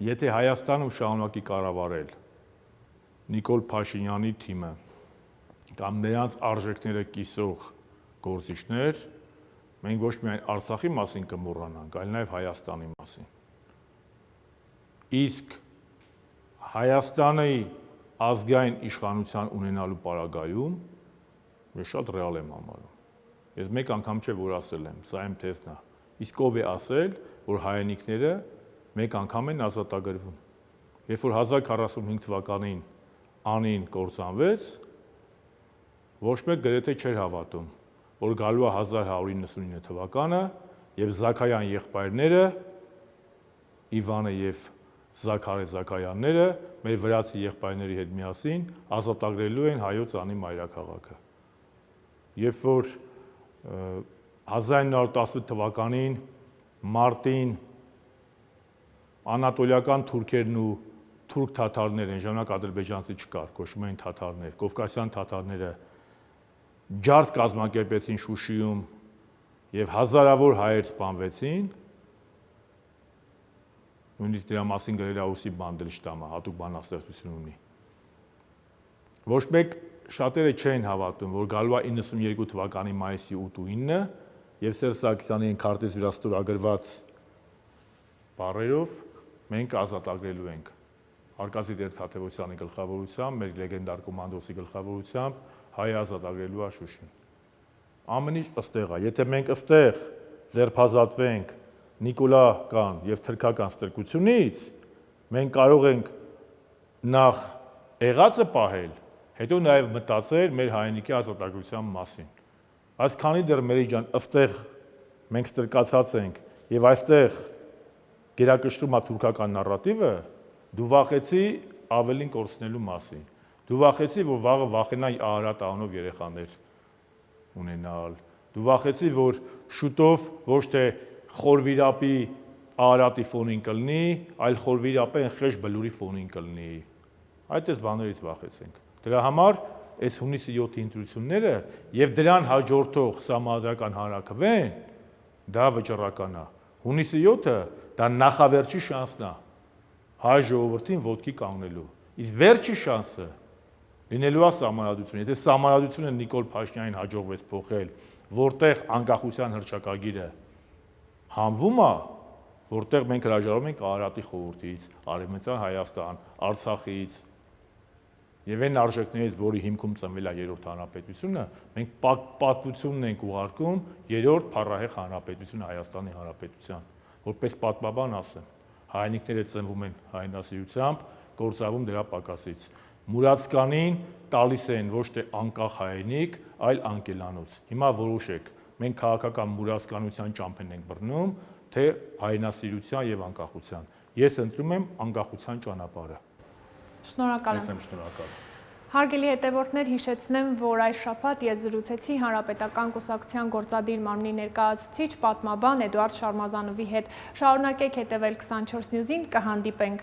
եթե Հայաստանում շարունակի կառավարել Նիկոլ Փաշինյանի թիմը կամ նրանց արժեքները կիսող գործիչներ, մենք ոչ միայն Արցախի մասին կմոռանանք, այլ նաև Հայաստանի մասին։ Իսկ Հայաստանի ազգային իշխանության ունենալու պարագայում ես շատ ռեալ եմ համարում։ Ես մեկ անգամ չէ որ ասել եմ, սա իմ թեզն է։ Իսկ ով է ասել, որ հայրենիքները մեկ անգամ են ազատագրվում։ Երբ որ 1045 թվականին անին կործանվեց, ոչ մեկ գրեթե չէր հավատում, որ գալու է 1199 թվականը եւ Զաքարյան եղբայրները Իվանը եւ Զաքարե Զաքարյանները մեր վրացի եղբայրների հետ միասին ազատագրելու են հայոց անի մայրաքաղաքը։ Երբ որ 1918 թվականին մարտին անատոլիական թուրքերն ու թուրք թաթարները, այն ժամանակ ադրբեջանցի չկար, կոչվում էին թաթարներ, կովկասյան թաթարները ջարդ կազմակերպեցին Շուշիում եւ հազարավոր հայեր սպանվեցին, նույնիսկ դրա մասին գրել է Օսիպ Մանդելշտամը, հատուկ բանաստեղծություն ունի։ Ոչ մեկ շատերը չեն հավատում, որ գալու է 92 թվականի մայիսի 8 ու 9-ը եւ Սերժ Սարգսյանի քարտեզ վրա ստորագրված բառերով մենք ազատագրելու ենք Արկադի Տեր-Թադևոսյանի գլխավորությամբ, մեր լեգենդար կոմանդոսի գլխավորությամբ հայ ազատագրելու է Շուշին։ Ամեն ինչ ըստեղ է։ Եթե մենք ըստեղ ձերբազատվենք նիկոլական եւ թրքական ստրկությունից, մենք կարող ենք նախ եղածը պահել, հետո նաեւ մտածել մեր հայրենիքի ազատագրության մասին։ Այս քանի դեռ մերի ջան, ըստեղ մենք ստրկացած ենք եւ այստեղ գերակշռում է թուրքական նարատիվը, դու վախեցի ավելին կորցնելու մասին։ Դու վախեցի, որ վաղը վախենայի Արարատ անով երեխաներ ունենալ։ Դու վախեցի, որ շուտով ոչ թե խորվիրապի Արարատի ֆոնին կլինի, այլ խորվիրապի խեղճ բլուրի ֆոնին կլինի։ Այդպես բաներից վախեցենք։ Դրա համար այս հունիսի 7-ի ընտրությունները եւ դրան հաջորդող սահմանադրական հանրաքվեն դա վճռական է։ Հունիսի 7-ը դա նախավերջի շանսն է հայ ժողովրդին ոտքի կանգնելու։ Իսկ վերջի շանսը լինելու է սահմանադրություն։ Եթե սահմանադրությունը Նիկոլ Փաշինյանին հաջողվեց փոխել, որտեղ անկախության հռչակագիրը հանվում է, որտեղ մենք հրաժարվում ենք Արարատի խորհրդից, Արևմտյան Հայաստան, Արցախից եւ այն արժեքներից, որի հիմքում ծնվել է երրորդ հանրապետությունը, մենք պատմությունն ենք ուղարկում երրորդ փառահեղ հանրապետություն Հայաստանի Հանրապետության, որպես պատմաբան ասեմ, հայրենիքները ծնվում են հայրենասիրությամբ, կործանվում դրա պակասից։ Մուրացկանին տալիս են ոչ թե անկախ հայրենիք, այլ անկելանոց։ Հիմա որոշեք, մենք քաղաքական մուրացկանության ճամփեն ենք բռնում, թե հայրենասիրության եւ անկախության։ Ես ընտրում եմ անկախության ճանապարհը։ Շնորհակալ եմ։ Ես եմ շնորհակալ։ Հարգելի հետևորդներ, հիշեցնեմ, որ այս շաբաթ ես զրուցեցի Հանրապետական կուսակցության գործադիր մարմնի ներկայացուցիչ պատմաբան Էդուարդ Շարմազանովի հետ։ Շարունակեք հետևել 24 News-ին, կհանդիպենք։